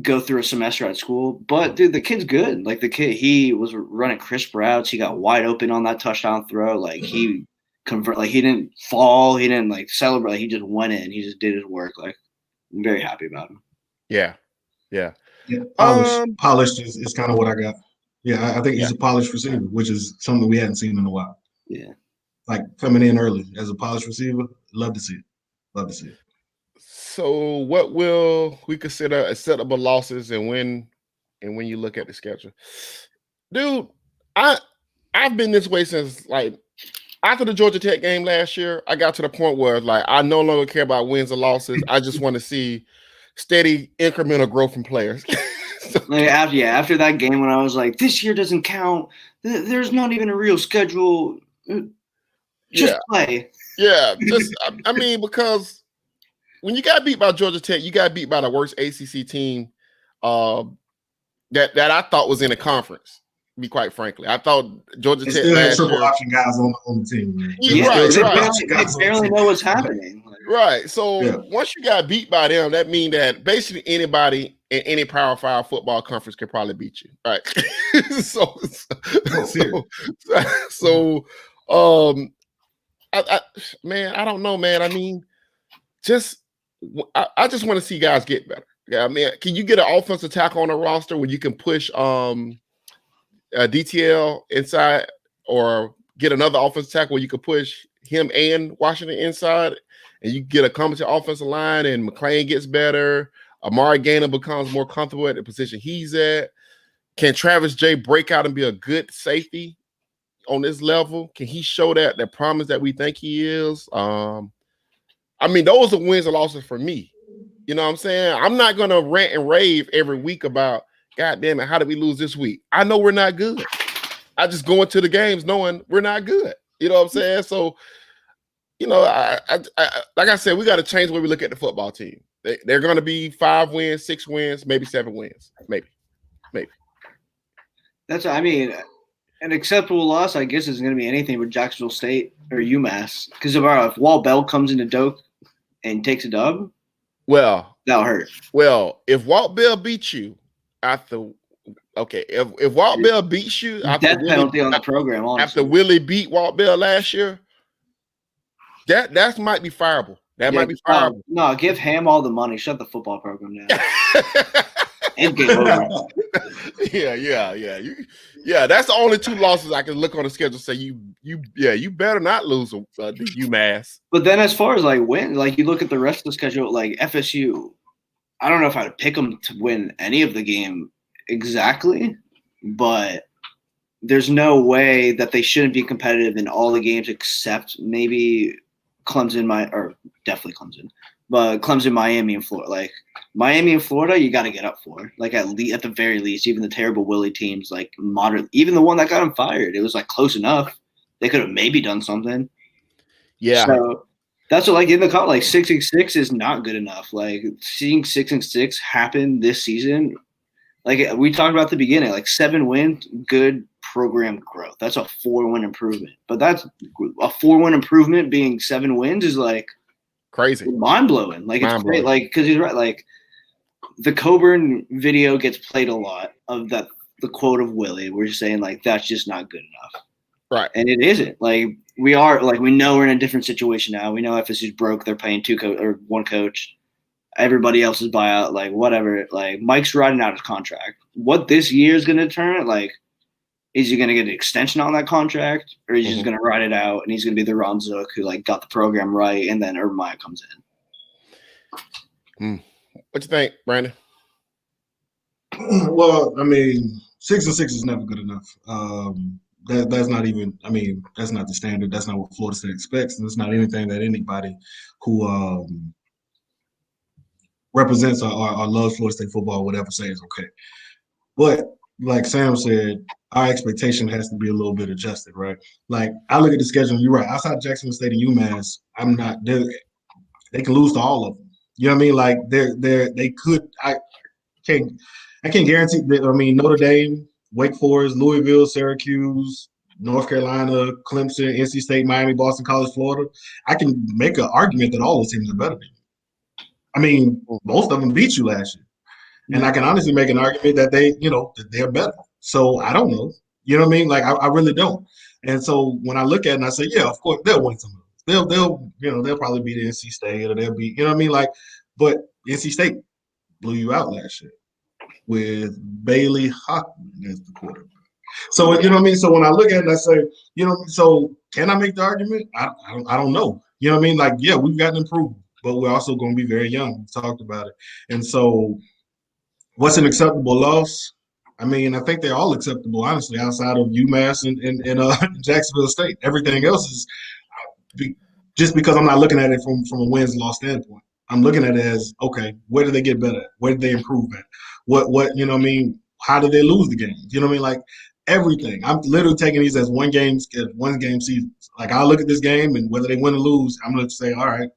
go through a semester at school. But dude, the kid's good. Like the kid, he was running crisp routes. He got wide open on that touchdown throw. Like he convert, like he didn't fall, he didn't like celebrate, like, he just went in, he just did his work. Like I'm very happy about him. Yeah. Polished is kind of what I got. Yeah, I think he's a polished receiver, which is something we hadn't seen in a while. Yeah, like coming in early as a polished receiver, love to see it. So what will we consider acceptable losses, and when you look at the schedule? Dude, I've been this way since like after the Georgia Tech game last year. I got to the point where like I no longer care about wins or losses. I just want to see steady incremental growth from players. like after that game when I was like, this year doesn't count. There's not even a real schedule. Just play. Yeah, just I mean, because when you got beat by Georgia Tech, you got beat by the worst ACC team that I thought was in the conference. To be quite frankly, I thought Georgia Tech still had last triple year, option guys on the team. Man. They barely know what's happening. Right. So once you got beat by them, that means that basically anybody in any Power 5 football conference can probably beat you. Right. I don't know, man. I mean, I just want to see guys get better. Yeah, I mean, can you get an offensive tackle on a roster where you can push DTL inside, or get another offensive tackle where you can push him and Washington inside, and you get a competent offensive line, and McClain gets better. Amari Gainer becomes more comfortable at the position he's at. Can Travis J break out and be a good safety on this level? Can he show that the promise that we think he is? I mean, those are wins and losses for me. You know what I'm saying? I'm not going to rant and rave every week about, God damn it, how did we lose this week? I know we're not good. I just go into the games knowing we're not good. You know what I'm saying? So, you know, I like I said, we got to change the way we look at the football team. They're going to be 5 wins, 6 wins, maybe 7 wins. Maybe. That's, I mean, an acceptable loss, I guess, is going to be anything but Jacksonville State or UMass. Because if Walt Bell comes into Doak and takes a dub, well, that'll hurt. Well, if Walt Bell beats you after, if Walt Bell beats you after death penalty on the program, honestly. After Willie beat Walt Bell last year, that might be fireable. That might be fireable. No, give Ham all the money. Shut the football program down. And get over. Yeah. That's the only 2 losses I can look on the schedule. Say you better not lose to UMass. But then, as far as like win, like you look at the rest of the schedule, like FSU, I don't know if I'd pick them to win any of the game exactly, but there's no way that they shouldn't be competitive in all the games except maybe Clemson, definitely Clemson, but Clemson, Miami, and Florida. Like Miami and Florida, you got to get up for. Like at the very least, even the terrible Willie teams, like moderate, even the one that got him fired, it was like close enough. They could have maybe done something. Yeah. So that's what, like in the like 6-6 is not good enough. Like seeing 6-6 happen this season, like we talked about at the beginning, like 7 wins, good program growth. That's a 4-win improvement. But that's a 4-win improvement being 7 wins is like crazy, mind blowing. Like it's great. Like because he's right. Like the Coburn video gets played a lot of that. The quote of Willie, we're just saying like that's just not good enough, right? And it isn't. Like we know we're in a different situation now. We know FSU's broke. They're paying 1 coach. Everybody else's buyout, like whatever. Like Mike's riding out his contract. What this year is going to turn, like, is he going to get an extension on that contract, or is he just going to ride it out and he's going to be the Ron Zook who like got the program right, and then Urban Meyer comes in. What you think, Brandon? Well, I mean, 6-6 is never good enough. That's not even. I mean, that's not the standard. That's not what Florida State expects, and it's not anything that anybody who represents or loves Florida State football would ever say is okay. But like Sam said, our expectation has to be a little bit adjusted, right? Like I look at the schedule. You're right. Outside Jacksonville State and UMass, they can lose to all of them. You know what I mean? Like they could. I can't guarantee that. I mean, Notre Dame, Wake Forest, Louisville, Syracuse, North Carolina, Clemson, NC State, Miami, Boston College, Florida. I can make an argument that all those teams are better than you. I mean, most of them beat you last year. And I can honestly make an argument that they're better. So I don't know. You know what I mean? Like I really don't. And so when I look at it and I say, yeah, of course they'll win some of those. They'll probably beat NC State, or they'll beat, you know what I mean? Like, but NC State blew you out last year with Bailey Hockman as the quarterback. So you know what I mean? So when I look at it and I say, so can I make the argument? I don't know. You know what I mean? Like, yeah, we've gotten improvement, but we're also going to be very young. We talked about it. And so what's an acceptable loss? I mean, I think they're all acceptable, honestly, outside of UMass and Jacksonville State. Everything else is just because I'm not looking at it from a wins-loss standpoint. I'm looking at it as, okay, where did they get better at? Where did they improve at? What you know what I mean? How did they lose the game? You know what I mean? Like everything. I'm literally taking these as one game seasons. Like I look at this game and whether they win or lose, I'm going to say, all right,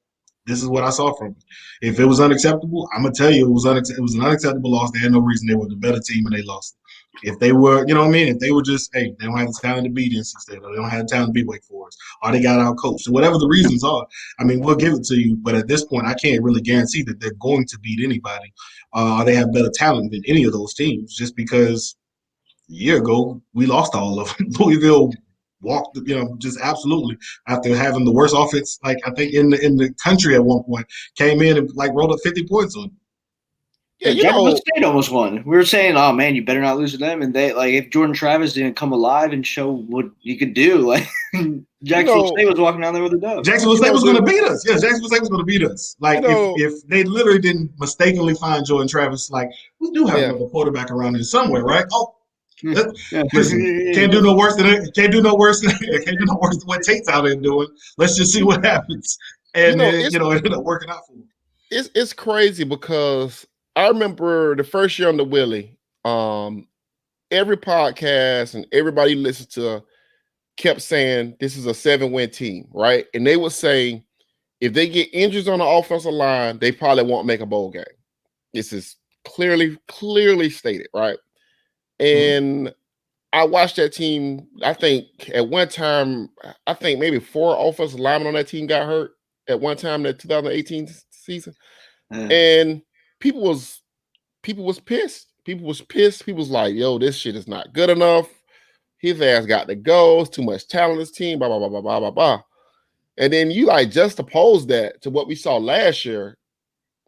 this is what I saw from it. If it was unacceptable, I'm going to tell you it was an unacceptable loss. They had no reason. They were the better team and they lost. If they were, you know what I mean? If they were just, hey, they don't have the talent to beat NC State, or they don't have the talent to beat Wake Forest, or they got out coached, or whatever the reasons are, I mean, we'll give it to you. But at this point, I can't really guarantee that they're going to beat anybody, or they have better talent than any of those teams, just because a year ago we lost all of them. Louisville walked, just absolutely after having the worst offense, like I think in the country at one point, came in and like rolled up 50 points on them. Yeah, Jacksonville State almost won. We were saying, "Oh man, you better not lose to them." And they if Jordan Travis didn't come alive and show what he could do, like Jacksonville State was walking down there with a dub. Jacksonville State was going to beat us. Yeah, Jacksonville State was going to beat us. Like if they literally didn't mistakenly find Jordan Travis, like we do have another quarterback around here somewhere, right? Oh, listen, can't do no worse than what Tate's out there doing. Let's just see what happens. And it ended up working out for him. It's crazy because I remember the first year on the Willie, every podcast and everybody you listened to kept saying this is a 7-win team, right? And they would say if they get injuries on the offensive line, they probably won't make a bowl game. This is clearly stated, right? And I watched that team. I think at one time, maybe 4 offensive linemen on that team got hurt at one time in the 2018 season. And people was pissed. People was pissed. People was like, yo, this shit is not good enough. His ass got to go. It's too much talent in this team, blah, blah, blah, blah, blah, blah, blah. And then you just oppose that to what we saw last year.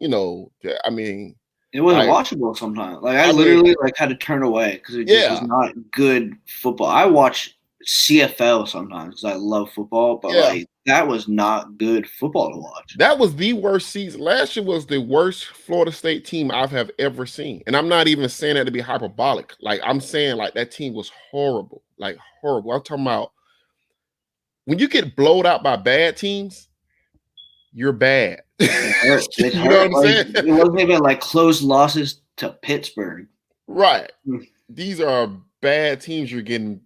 I mean, it wasn't watchable sometimes. I literally had to turn away because it just was not good football. I watch CFL sometimes because I love football, but that was not good football to watch. That was the worst season. Last year was the worst Florida State team I have ever seen. And I'm not even saying that to be hyperbolic. I'm saying that team was horrible. Horrible. I'm talking about when you get blowed out by bad teams, you're bad. You know what I'm saying? It wasn't even close losses to Pittsburgh. Right. These are bad teams you're getting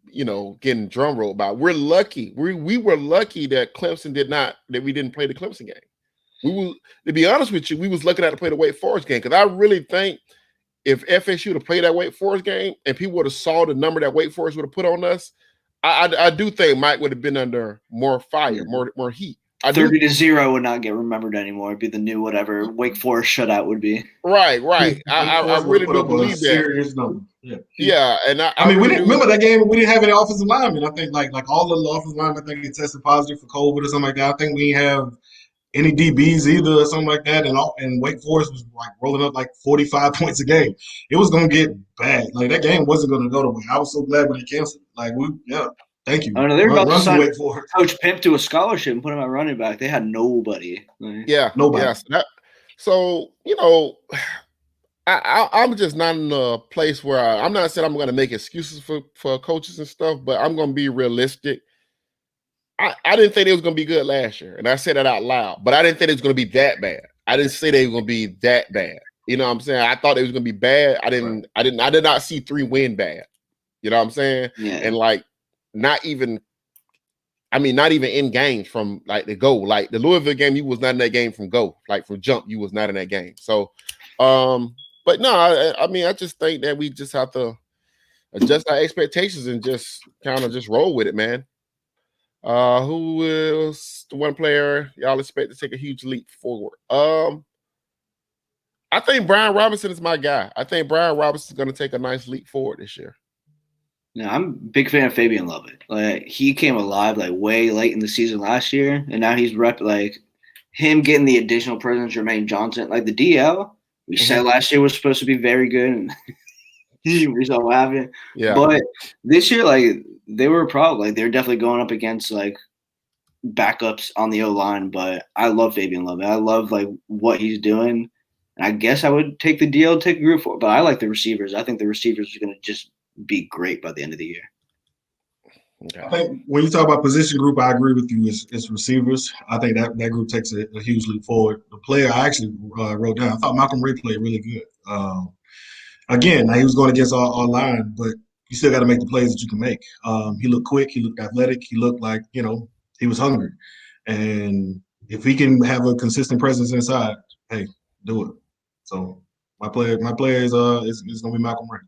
drum rolled by. We're lucky. We were lucky that we didn't play the Clemson game. To be honest with you, we was lucky not to play the Wake Forest game because I really think if FSU would have played that Wake Forest game and people would have saw the number that Wake Forest would have put on us, I do think Mike would have been under more fire, more heat. 30-0 would not get remembered anymore. It'd be the new whatever Wake Forest shutout would be. Right. I really do believe that. Serious number. Yeah, and I mean, we didn't remember that game. We didn't have any offensive linemen. I think like all the offensive linemen, I think they tested positive for COVID or something like that. I think we didn't have any DBs either or something like that. And Wake Forest was like rolling up like 45 points a game. It was gonna get bad. Like that game wasn't gonna go the way. I was so glad when they canceled. Like thank you. I know they were about to sign Wake Forest. Coach Pimp to a scholarship and put him at running back. They had nobody. Nobody. So you know, I'm just not in a place where I'm not saying I'm going to make excuses for coaches and stuff, but I'm going to be realistic. I didn't think it was going to be good last year, and I said that out loud. But I didn't think it was going to be that bad. I didn't say they were going to be that bad. You know what I'm saying? I thought it was going to be bad. I did not see 3 win bad. You know what I'm saying? Yeah. And like not even in games from like the go. Like the Louisville game, you was not in that game from go. Like from jump, you was not in that game. So, but no, I mean, I just think that we just have to adjust our expectations and just kind of just roll with it, man. Who is the one player y'all expect to take a huge leap forward? I think Brian Robinson is my guy. I think Brian Robinson is going to take a nice leap forward this year. Yeah, I'm a big fan of Fabian Lovett. Like he came alive like way late in the season last year, and now he's like him getting the additional presence. Jermaine Johnson, like the DL, we said last year was supposed to be very good, and we saw what happened. Yeah, but this year, like they were a problem. Like they're definitely going up against like backups on the O line. But I love Fabian Lovett. I love like what he's doing. And I guess I would take the DL, take a group for it. But I like the receivers. I think the receivers are going to just be great by the end of the year. Okay. I think when you talk about position group, I agree with you. It's receivers. I think that group takes a huge leap forward. The player I actually wrote down, I thought Malcolm Ray played really good. Again, he was going against our line, but you still got to make the plays that you can make. He looked quick. He looked athletic. He looked like, he was hungry. And if he can have a consistent presence inside, hey, do it. So my player is going to be Malcolm Ray.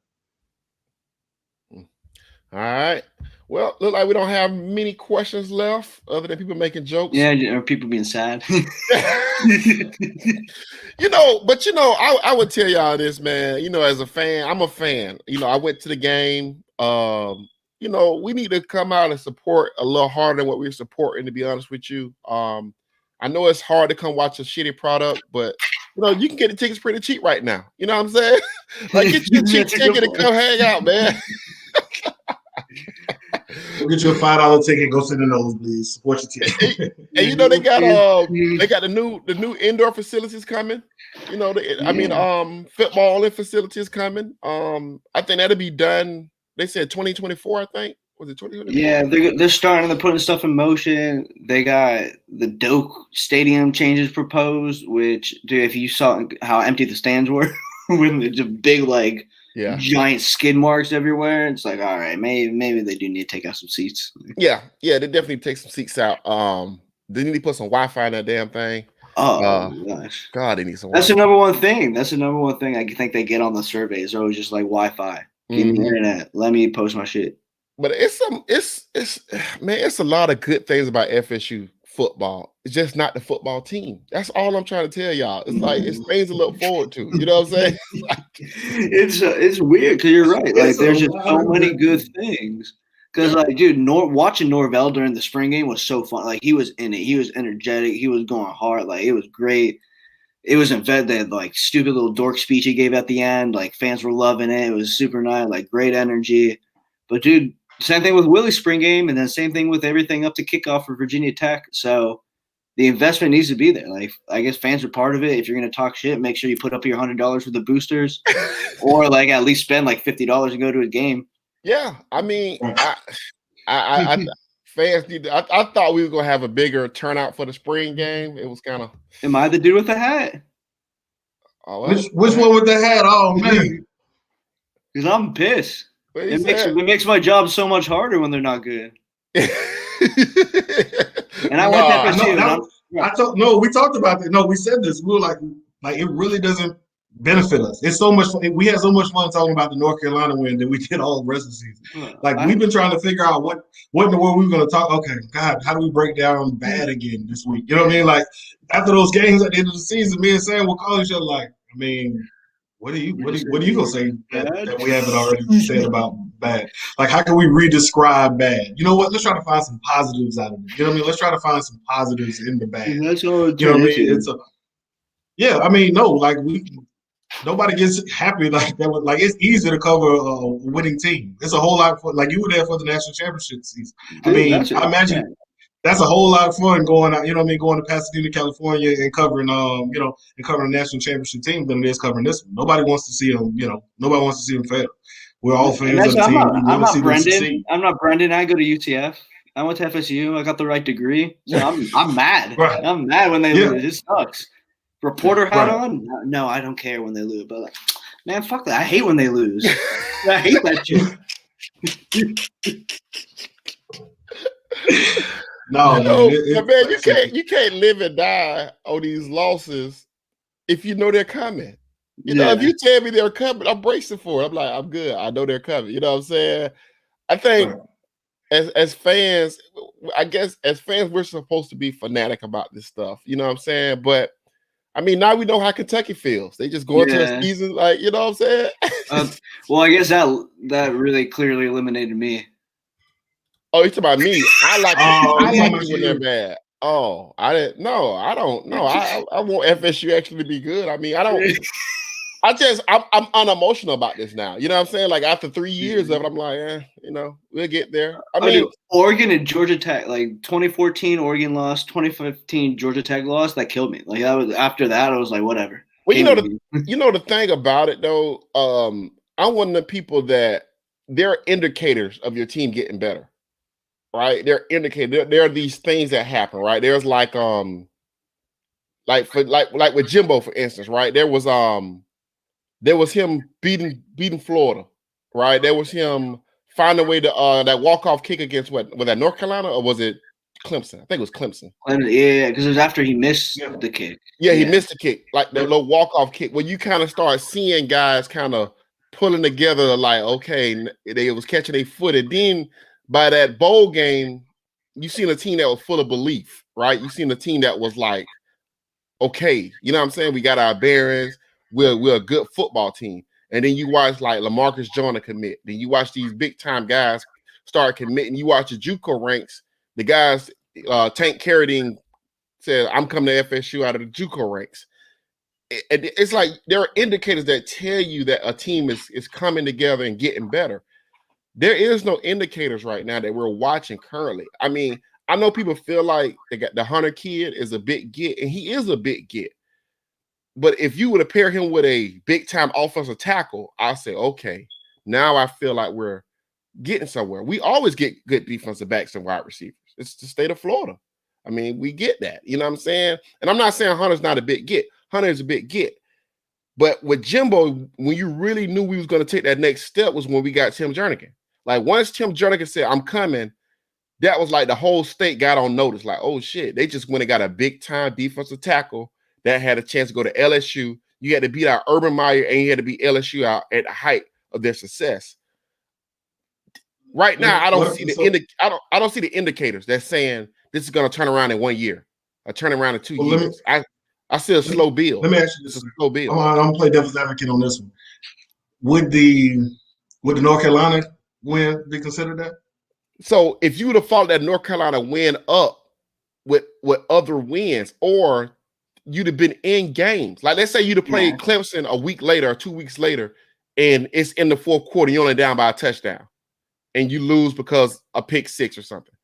All right. Well, look like we don't have many questions left other than people making jokes. Yeah, or people being sad. I would tell y'all this, man. As a fan, I'm a fan. I went to the game. We need to come out and support a little harder than what we're supporting, to be honest with you. I know it's hard to come watch a shitty product, but you can get the tickets pretty cheap right now. You know what I'm saying? Like get your cheap ticket and come hang out, man. Go get you a $5 ticket. Go sit in those, please. Support your team. And they got the new indoor facilities coming. Football and facilities coming. I think that'll be done. They said 2024. I think was it 2024? Yeah, they're starting to putting stuff in motion. They got the Doak Stadium changes proposed. Which, dude, if you saw how empty the stands were, with just big giant skid marks everywhere. It's like, all right, maybe they do need to take out some seats. Yeah, they definitely take some seats out. They need to put some Wi-Fi in that damn thing. Oh gosh, God, they need some. That's the number one thing. That's the number one thing I think they get on the surveys. They're always just like Wi-Fi. Give me the internet. Let me post my shit. But it's a lot of good things about FSU football. It's just not the football team. That's all I'm trying to tell y'all. It's like it's things to look forward to. You know what I'm saying? It's weird because you're right. Like there's just so many good things. Because like, dude, watching Norvell during the spring game was so fun. Like he was in it. He was energetic. He was going hard. Like it was great. It was that like stupid little dork speech he gave at the end. Like fans were loving it. It was super nice. Like great energy. But dude, same thing with Willie's spring game, and then same thing with everything up to kickoff for Virginia Tech. So the investment needs to be there. Like I guess fans are part of it. If you're going to talk shit, make sure you put up your $100 for the boosters, or like at least spend like $50 and go to a game. Yeah, I mean, I fans need. I thought we were going to have a bigger turnout for the spring game. It was kind of. Am I the dude with the hat? Oh, well, which one with the hat? Oh man, because I'm pissed. It makes my job so much harder when they're not good. And I went to FSU. We talked about it. No, we said this. We were like it really doesn't benefit us. It's so much fun. We had so much fun talking about the North Carolina win that we did all the rest of the season. Like we've been trying to figure out what in the world we were going to talk. Okay, God, how do we break down bad again this week? You know what I mean? Like after those games at the end of the season, me and Sam will call each other like, I mean, what are you gonna say that we haven't already said about bad? Like how can we re-describe bad? You know what? Let's try to find some positives out of it. You know what I mean? Let's try to find some positives in the bad. That's all it You know what I mean? into. I mean, no, like nobody gets happy like that. Like it's easy to cover a winning team. It's a whole lot for like you were there for the national championship season. Dude, I mean, I imagine that's a whole lot of fun going out. You know what I mean? Going to Pasadena, California, and covering and covering a national championship team than it is covering this one. Nobody wants to see them. Nobody wants to see them fail. We're all fans of the team. I'm not Brendan. I'm not Brendan. I go to UTF. I went to FSU. I got the right degree. So I'm mad. Right. I'm mad when they lose. It sucks. Reporter hat on? No, I don't care when they lose. But like, man, fuck that. I hate when they lose. I hate that shit. No, man, you can't live and die on these losses if you know they're coming. You know, if you tell me they're coming, I'm bracing for it. I'm like, I'm good. I know they're coming. You know what I'm saying? I think as fans, I guess as fans, we're supposed to be fanatic about this stuff. You know what I'm saying? But I mean, now we know how Kentucky feels. They just go into a season like, you know what I'm saying? Well, I guess that really clearly eliminated me. Oh, you're talking about me. I like it when they're bad. Oh, I didn't. No, I don't. No, I want FSU actually to be good. I mean, I don't. I'm unemotional about this now. You know what I'm saying? Like after 3 years of it, I'm like, we'll get there. I mean, Oregon and Georgia Tech, like 2014, Oregon lost, 2015, Georgia Tech lost. That killed me. Like that was after that, I was like, whatever. Well, the thing about it though, I'm one of the people that there are indicators of your team getting better, right? They're indicators. There are these things that happen, right? There's like with Jimbo, for instance, right? There was him beating Florida, right? There was him finding a way to that walk-off kick against was that North Carolina or was it Clemson? I think it was Clemson. Yeah, because it was after he missed the kick. Yeah, he missed the kick, like the little walk-off kick, where you kind of start seeing guys kind of pulling together, like, okay, they was catching their foot. And then by that bowl game, you seen a team that was full of belief, right? You seen a team that was like, okay, you know what I'm saying? We got our bearings. We're a good football team. And then you watch like LaMarcus Joyner commit. Then you watch these big time guys start committing. You watch the JUCO ranks. The guys, Tank Carradine said, I'm coming to FSU out of the JUCO ranks. It's like there are indicators that tell you that a team is coming together and getting better. There is no indicators right now that we're watching currently. I mean, I know people feel like the Hunter kid is a big get, and he is a big get. But if you were to pair him with a big-time offensive tackle, I'll say, okay, now I feel like we're getting somewhere. We always get good defensive backs and wide receivers. It's the state of Florida. I mean, we get that. You know what I'm saying? And I'm not saying Hunter's not a big get. Hunter is a big get. But with Jimbo, when you really knew we was going to take that next step was when we got Tim Jernigan. Like, once Tim Jernigan said, I'm coming, that was like the whole state got on notice. Like, oh, shit, they just went and got a big-time defensive tackle that had a chance to go to LSU. You had to beat out Urban Meyer, and you had to beat LSU out at the height of their success. Right now, I don't see the indicators that's saying this is going to turn around in 1 year, or turn around in 2 years. I see a slow build. Let me ask you this: slow build. I'm gonna play devil's advocate on this one. Would the North Carolina win be considered that? So if you would have followed that North Carolina win up with other wins, or you'd have been in games. Like, let's say you'd have played Clemson a week later or 2 weeks later, and it's in the fourth quarter, you're only down by a touchdown, and you lose because a pick six or something.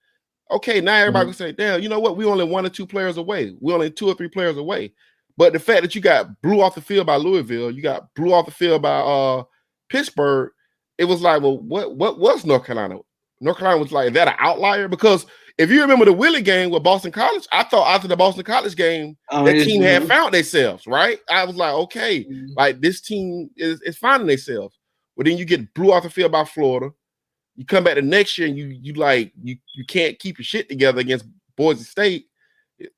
Okay, now everybody can say, damn, you know what? We only 1 or 2 players away. We only 2 or 3 players away. But the fact that you got blew off the field by Louisville, you got blew off the field by Pittsburgh, it was like, well, what was North Carolina? North Carolina was like, is that an outlier? Because if you remember the Willie game with Boston College, I thought after the Boston College game, that team had found themselves, right? I was like, okay, like this team is finding themselves. But then you get blew off the field by Florida. You come back the next year and you can't keep your shit together against Boise State.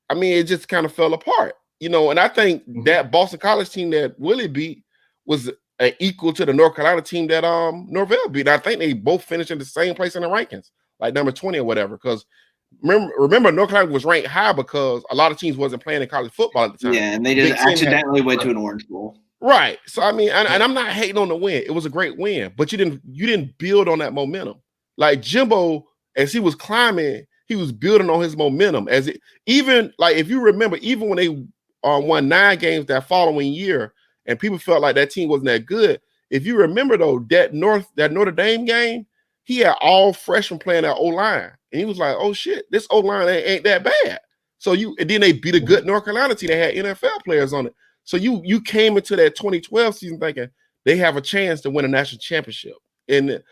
I mean, it just kind of fell apart, you know. And I think that Boston College team that Willie beat was equal to the North Carolina team that Norvell beat. I think they both finished in the same place in the rankings, like number 20 or whatever. Because remember, North Carolina was ranked high because a lot of teams wasn't playing in college football at the time. Yeah, and they just Big Ten accidentally went to an Orange Bowl. Right. So I mean, and I'm not hating on the win. It was a great win, but you didn't build on that momentum. Like Jimbo, as he was climbing, he was building on his momentum. Even if you remember, even when they won 9 games that following year, and people felt like that team wasn't that good. If you remember though, that Notre Dame game, he had all freshmen playing that O-line, and he was like, "Oh shit, this O-line ain't that bad." So and then they beat a good North Carolina team that had NFL players on it. So you came into that 2012 season thinking they have a chance to win a national championship, and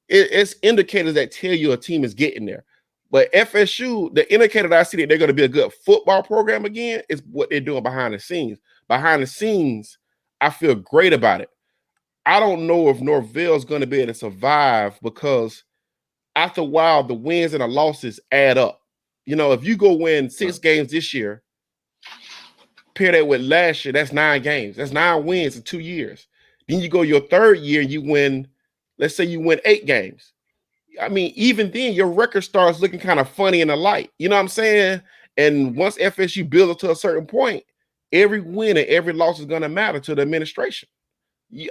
it's indicators that tell you a team is getting there. But FSU, the indicator that I see that they're going to be a good football program again is what they're doing behind the scenes. Behind the scenes, I feel great about it. I don't know if Norvell is going to be able to survive because after a while, the wins and the losses add up. If you go win 6 games this year, pair that with last year, that's 9 games. That's 9 wins in 2 years. Then you go your 3rd year, you win, let's say you win 8 games. I mean, even then, your record starts looking kind of funny in the light. You know what I'm saying? And once FSU builds up to a certain point, every win and every loss is going to matter to the administration.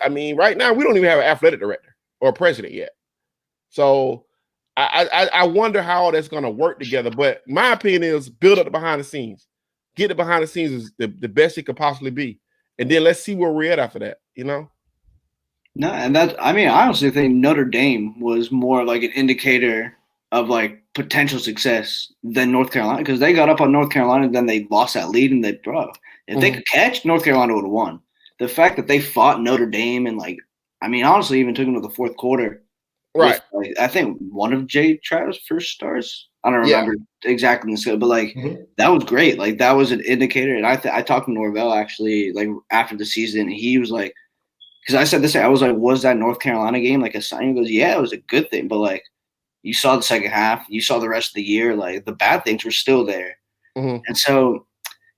I mean, right now, we don't even have an athletic director or a president yet. So I wonder how all that's going to work together. But my opinion is build up the behind the scenes. Get the behind the scenes is the best it could possibly be. And then let's see where we're at after that, No, and I honestly think Notre Dame was more like an indicator of like potential success than North Carolina because they got up on North Carolina, then they lost that lead, and if they could catch, North Carolina would have won. The fact that they fought Notre Dame and honestly, even took them to the 4th quarter. Right. With, I think one of Jay Trout's first stars. I don't remember exactly the skill, but that was great. Like that was an indicator. And I talked to Norvell actually after the season, and he was like, because I said this, I was like, was that North Carolina game like a sign? He goes, yeah, it was a good thing, but you saw the second half, you saw the rest of the year, the bad things were still there, and so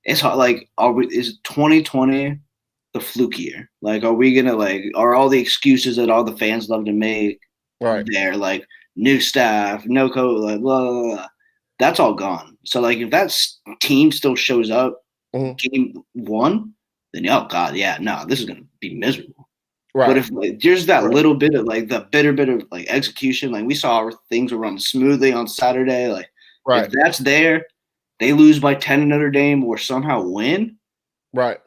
it's hard. Is 2020 the fluke year? Are we gonna are all the excuses that all the fans love to make there? New staff, no code, blah, blah, blah. That's all gone. So if that team still shows up game 1, then oh god, yeah, no, this is gonna be miserable. Right. But if there's that little bit of the bitter bit of execution, we saw things were running smoothly on Saturday. If that's there, they lose by 10 to Notre Dame or somehow win. Right.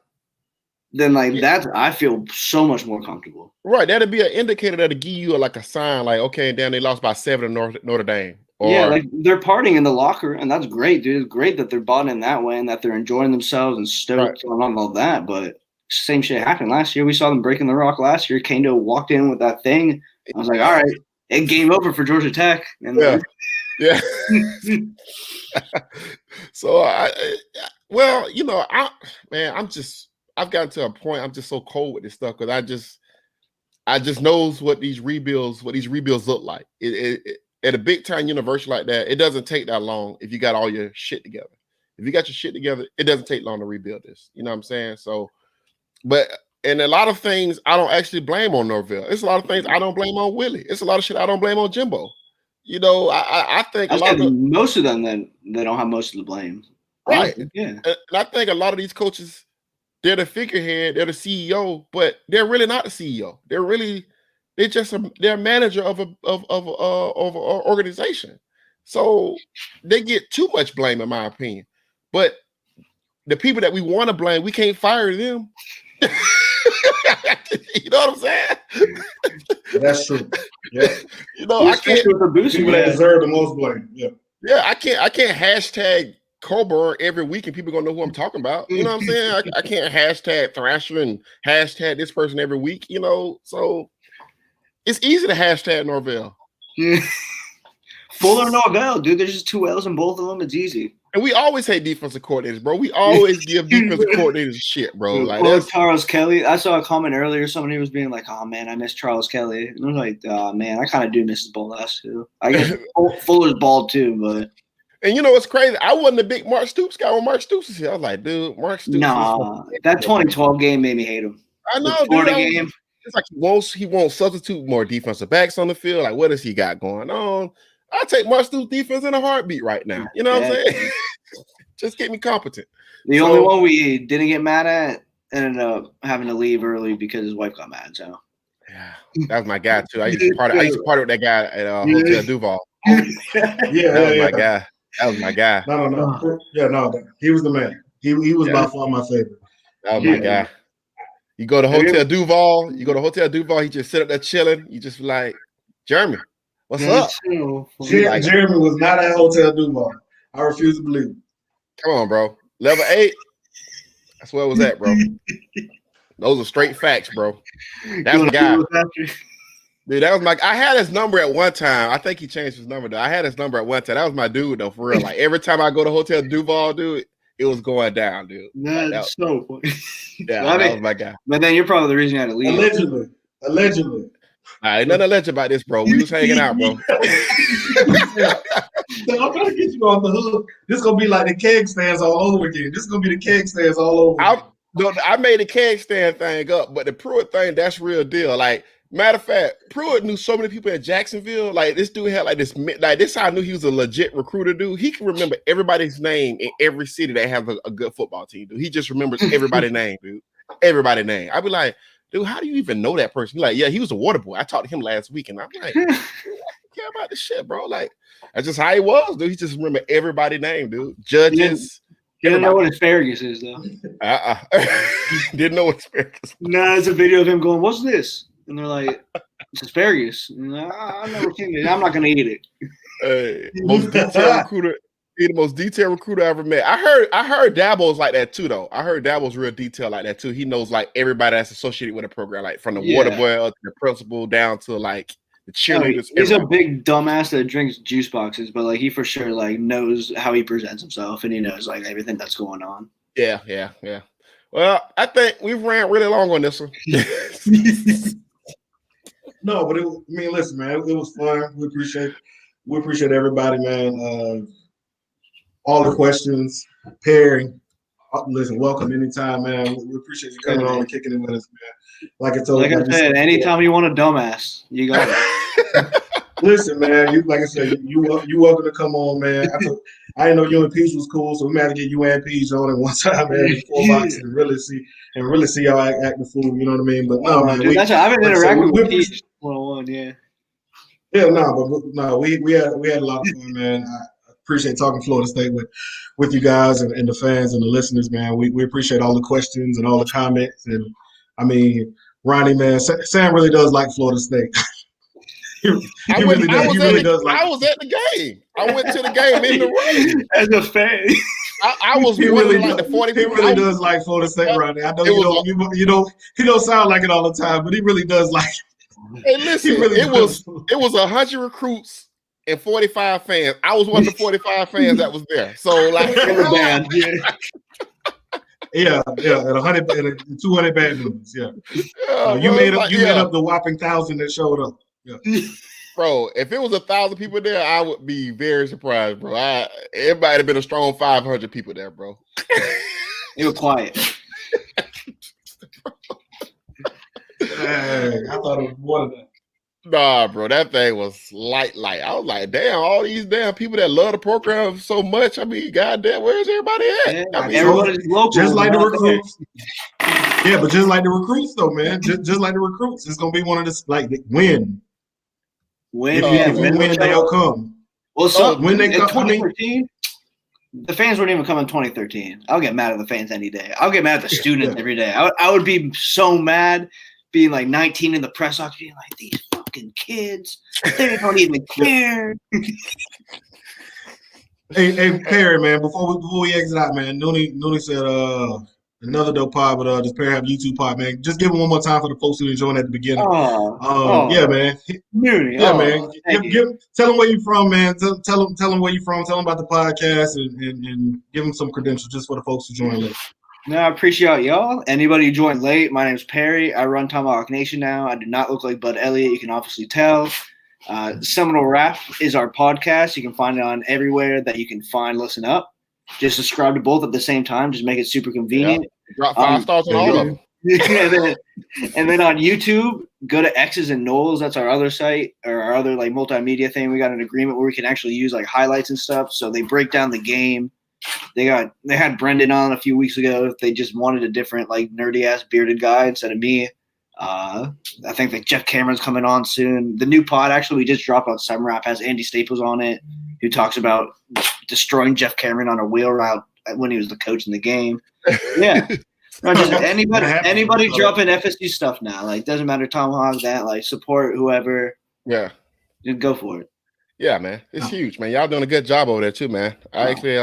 Then that's I feel so much more comfortable. Right. That'd be an indicator that'll give you a sign okay, damn, they lost by 7 to Notre Dame. Or, they're partying in the locker, and that's great, dude. It's great that they're bought in that way and that they're enjoying themselves and stoked on all that. But same shit happened last year. We saw them breaking the rock last year. Kendo walked in with that thing. I was like, all right, it game over for Georgia Tech. And yeah. So I've gotten to a point. I'm just so cold with this stuff because I just knows what these rebuilds look like. At a big time university like that, it doesn't take that long if you got all your shit together. If you got your shit together, it doesn't take long to rebuild this. You know what I'm saying? So, and a lot of things I don't actually blame on Norvell. It's a lot of things I don't blame on Willie. It's a lot of shit I don't blame on Jimbo. I think most of them then they don't have most of the blame. Right. Yeah. And I think a lot of these coaches, they're the figurehead, they're the CEO, but they're really not the CEO. They're a manager of an organization. So they get too much blame, in my opinion. But the people that we want to blame, we can't fire them. You know what I'm saying? That's true. Yeah. I can't. People that deserve the most blame. Yeah. Yeah, I can't hashtag Coburn every week and people gonna know who I'm talking about. You know what I'm saying? I can't hashtag Thrasher and hashtag this person every week. So it's easy to hashtag Norvell. Fuller Norvell, dude. There's just 2 L's in both of them. It's easy. And we always hate defensive coordinators, bro. We always give defensive coordinators shit, bro. Or Charles Kelly. I saw a comment earlier. Somebody was being like, "Oh man, I miss Charles Kelly." And I was like, "Oh man, I kind of do miss his ball last too." I guess Fuller's bald too, but. And it's crazy. I wasn't a big Mark Stoops guy when Mark Stoops was here. I was like, dude, Mark Stoops. Nah, that 2012 game made me hate him. I know, before dude. the game. It's like he wants substitute more defensive backs on the field. Like, what does he got going on? I take Marshall's defense in a heartbeat right now. You know what I'm saying? Just get me competent. The only one we didn't get mad at ended up having to leave early because his wife got mad. So yeah, that was my guy too. I used to party with that guy at Hotel Duval. That was my guy. That was my guy. No. Yeah, no. He was the man. He was by far my favorite. That was my guy. You go to Hotel Duval. He just sit up there chilling. You just be like, Jeremy, what's up? Jeremy was not at Hotel Duval. I refuse to believe it. Come on, bro. Level 8. That's where it was at, bro. Those are straight facts, bro. That's the guy. Dude, that was I had his number at one time. I think he changed his number, though. I had his number at one time. That was my dude, though, for real. Like, every time I go to Hotel Duval, dude, it was going down, dude. That's so funny. Yeah, that was my guy. But then you're probably the reason you had to leave. Allegedly. Ain't nothing alleged about this, bro. We was hanging out, bro. So I'm trying to get you off the hook. This is gonna be like the keg stands all over again. This is gonna be the keg stands all over. I made the keg stand thing up, but the Pruitt thing, that's real deal. Like, matter of fact, Pruitt knew so many people in Jacksonville. Like, this dude had this how I knew he was a legit recruiter, dude. He can remember everybody's name in every city that has a good football team, dude. He just remembers everybody's name, dude. Everybody's name. I'd be like, dude, how do you even know that person? He's like, yeah, he was a water boy. I talked to him last week, and I'm like, I don't care about this shit, bro. Like, that's just how he was, dude. He just remember everybody's name, dude. Judges. He didn't know what asparagus is, though. Didn't know what asparagus was. Nah, it's a video of him going, what's this? And they're like, it's asparagus. I've never seen it. I'm not going to eat it. Most detailed recruiter. He's the most detailed recruiter I ever met. I heard Dabo's like that too, though. I heard Dabo's real detailed like that too. He knows like everybody that's associated with a program, like from the water boy up to the principal down to like the cheerleaders. He's a big dumbass that drinks juice boxes, but like he for sure like knows how he presents himself and he knows like everything that's going on. Yeah. Well, I think we've ran really long on this one. No, but listen, man, it was fun. We appreciate everybody, man. All the questions, Perry. Listen, welcome anytime, man. We appreciate you coming on and kicking it with us, man. Like I said, anytime you want a dumbass, you got it. Listen, man. You welcome to come on, man. I didn't know you and Peach was cool, so we might have to get you and Peach on at one time, man. Before boxing and really see y'all act the fool. You know what I mean? But no, man. I've been interacting with Peach 101, yeah. Yeah, we had a lot of fun, man. I appreciate talking Florida State with you guys and the fans and the listeners, man. We appreciate all the questions and all the comments. And I mean, Ronnie, man, Sam really does like Florida State. he really does. I was at the game. I went to the game in the rain as a fan. I was really like the 40. He really does like Florida State, Ronnie. I know he don't sound like it all the time, but he really does like it. Hey, listen, it was 100 recruits and 45 fans. I was one of the 45 fans that was there. So like yeah, and 100 and 200 band members. Yeah, you made up the whopping 1,000 that showed up. Yeah. Bro, if it was 1,000 people there, I would be very surprised, bro. It might have been a strong 500 people there, bro. It was quiet. Hey, I thought it was more than that. Nah, bro, that thing was light. I was like, damn, all these damn people that love the program so much. I mean, goddamn, where's everybody at? Yeah, I mean, everybody's local. Just like the recruits. Yeah, but just like the recruits, though, man. Just like the recruits, it's gonna be one of the win. If you win, they'll come. Well, so when they come, 2013, the fans weren't even coming in 2013. I'll get mad at the fans any day. I'll get mad at the students every day. I would be so mad being like 19 in the press box, being like, these fucking kids, they don't even care. Hey, Perry, man, before we exit out, man, Noonie said another dope pod, but does Perry have a YouTube pod, man? Just give him one more time for the folks who joined at the beginning. Yeah, man. Noonie, man. Tell him where you from, man. Tell him where you from. Tell him about the podcast and give him some credentials just for the folks who joined late. No, I appreciate y'all. Anybody who joined late, my name is Perry. I run Tomahawk Nation now. I do not look like Bud Elliott. You can obviously tell. Seminole Rap is our podcast. You can find it on everywhere that you can listen up. Just subscribe to both at the same time. Just make it super convenient. Yeah. Drop 5 stars on all of them. and then on YouTube, go to X's and Knowles. That's our other site or our other like multimedia thing. We got an agreement where we can actually use like highlights and stuff. So they break down the game. They had Brendan on a few weeks ago. If they just wanted a different like nerdy ass bearded guy instead of me. I think that Jeff Cameron's coming on soon. The new pod actually we just dropped on Summer Rap has Andy Staples on it, who talks about destroying Jeff Cameron on a wheel route when he was the coach in the game. Yeah. No, just anybody dropping FSU stuff now. Like doesn't matter Tomahawk that, like support whoever. Yeah. Just go for it. Yeah, man. It's huge, man. Y'all doing a good job over there too, man. I actually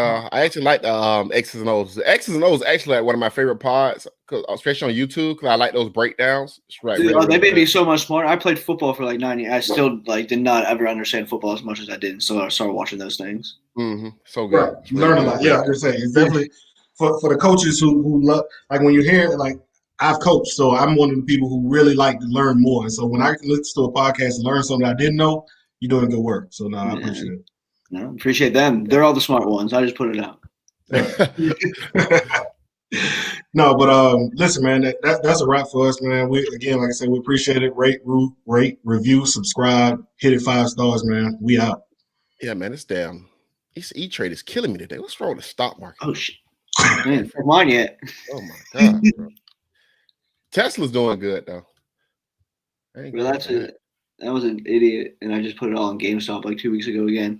like the X's and O's. The X's and O's is actually like one of my favorite pods, especially on YouTube, because I like those breakdowns. It's right, Dude, really, they made me so much smarter. I played football for like 9 years. I still like did not ever understand football as much as I did, so I started watching those things. Mm-hmm. So good. Right. You learn a lot. Yeah, I was saying it's definitely for the coaches who love, like when you hear like I've coached, so I'm one of the people who really like to learn more. And so when I can listen to a podcast and learn something I didn't know, you're doing good work. So no, I appreciate it. No, appreciate them. They're all the smart ones. I just put it out. No, but listen, man, that's a wrap for us, man. We again, like I said, we appreciate it. Rate, review, subscribe, hit it 5 stars, man. We out. Yeah, man, it's damn. This E-Trade is killing me today. What's wrong with the stock market? Oh shit, man, mine yet. Oh my god, bro. Tesla's doing good though. Well, that was an idiot, and I just put it all on GameStop like 2 weeks ago again.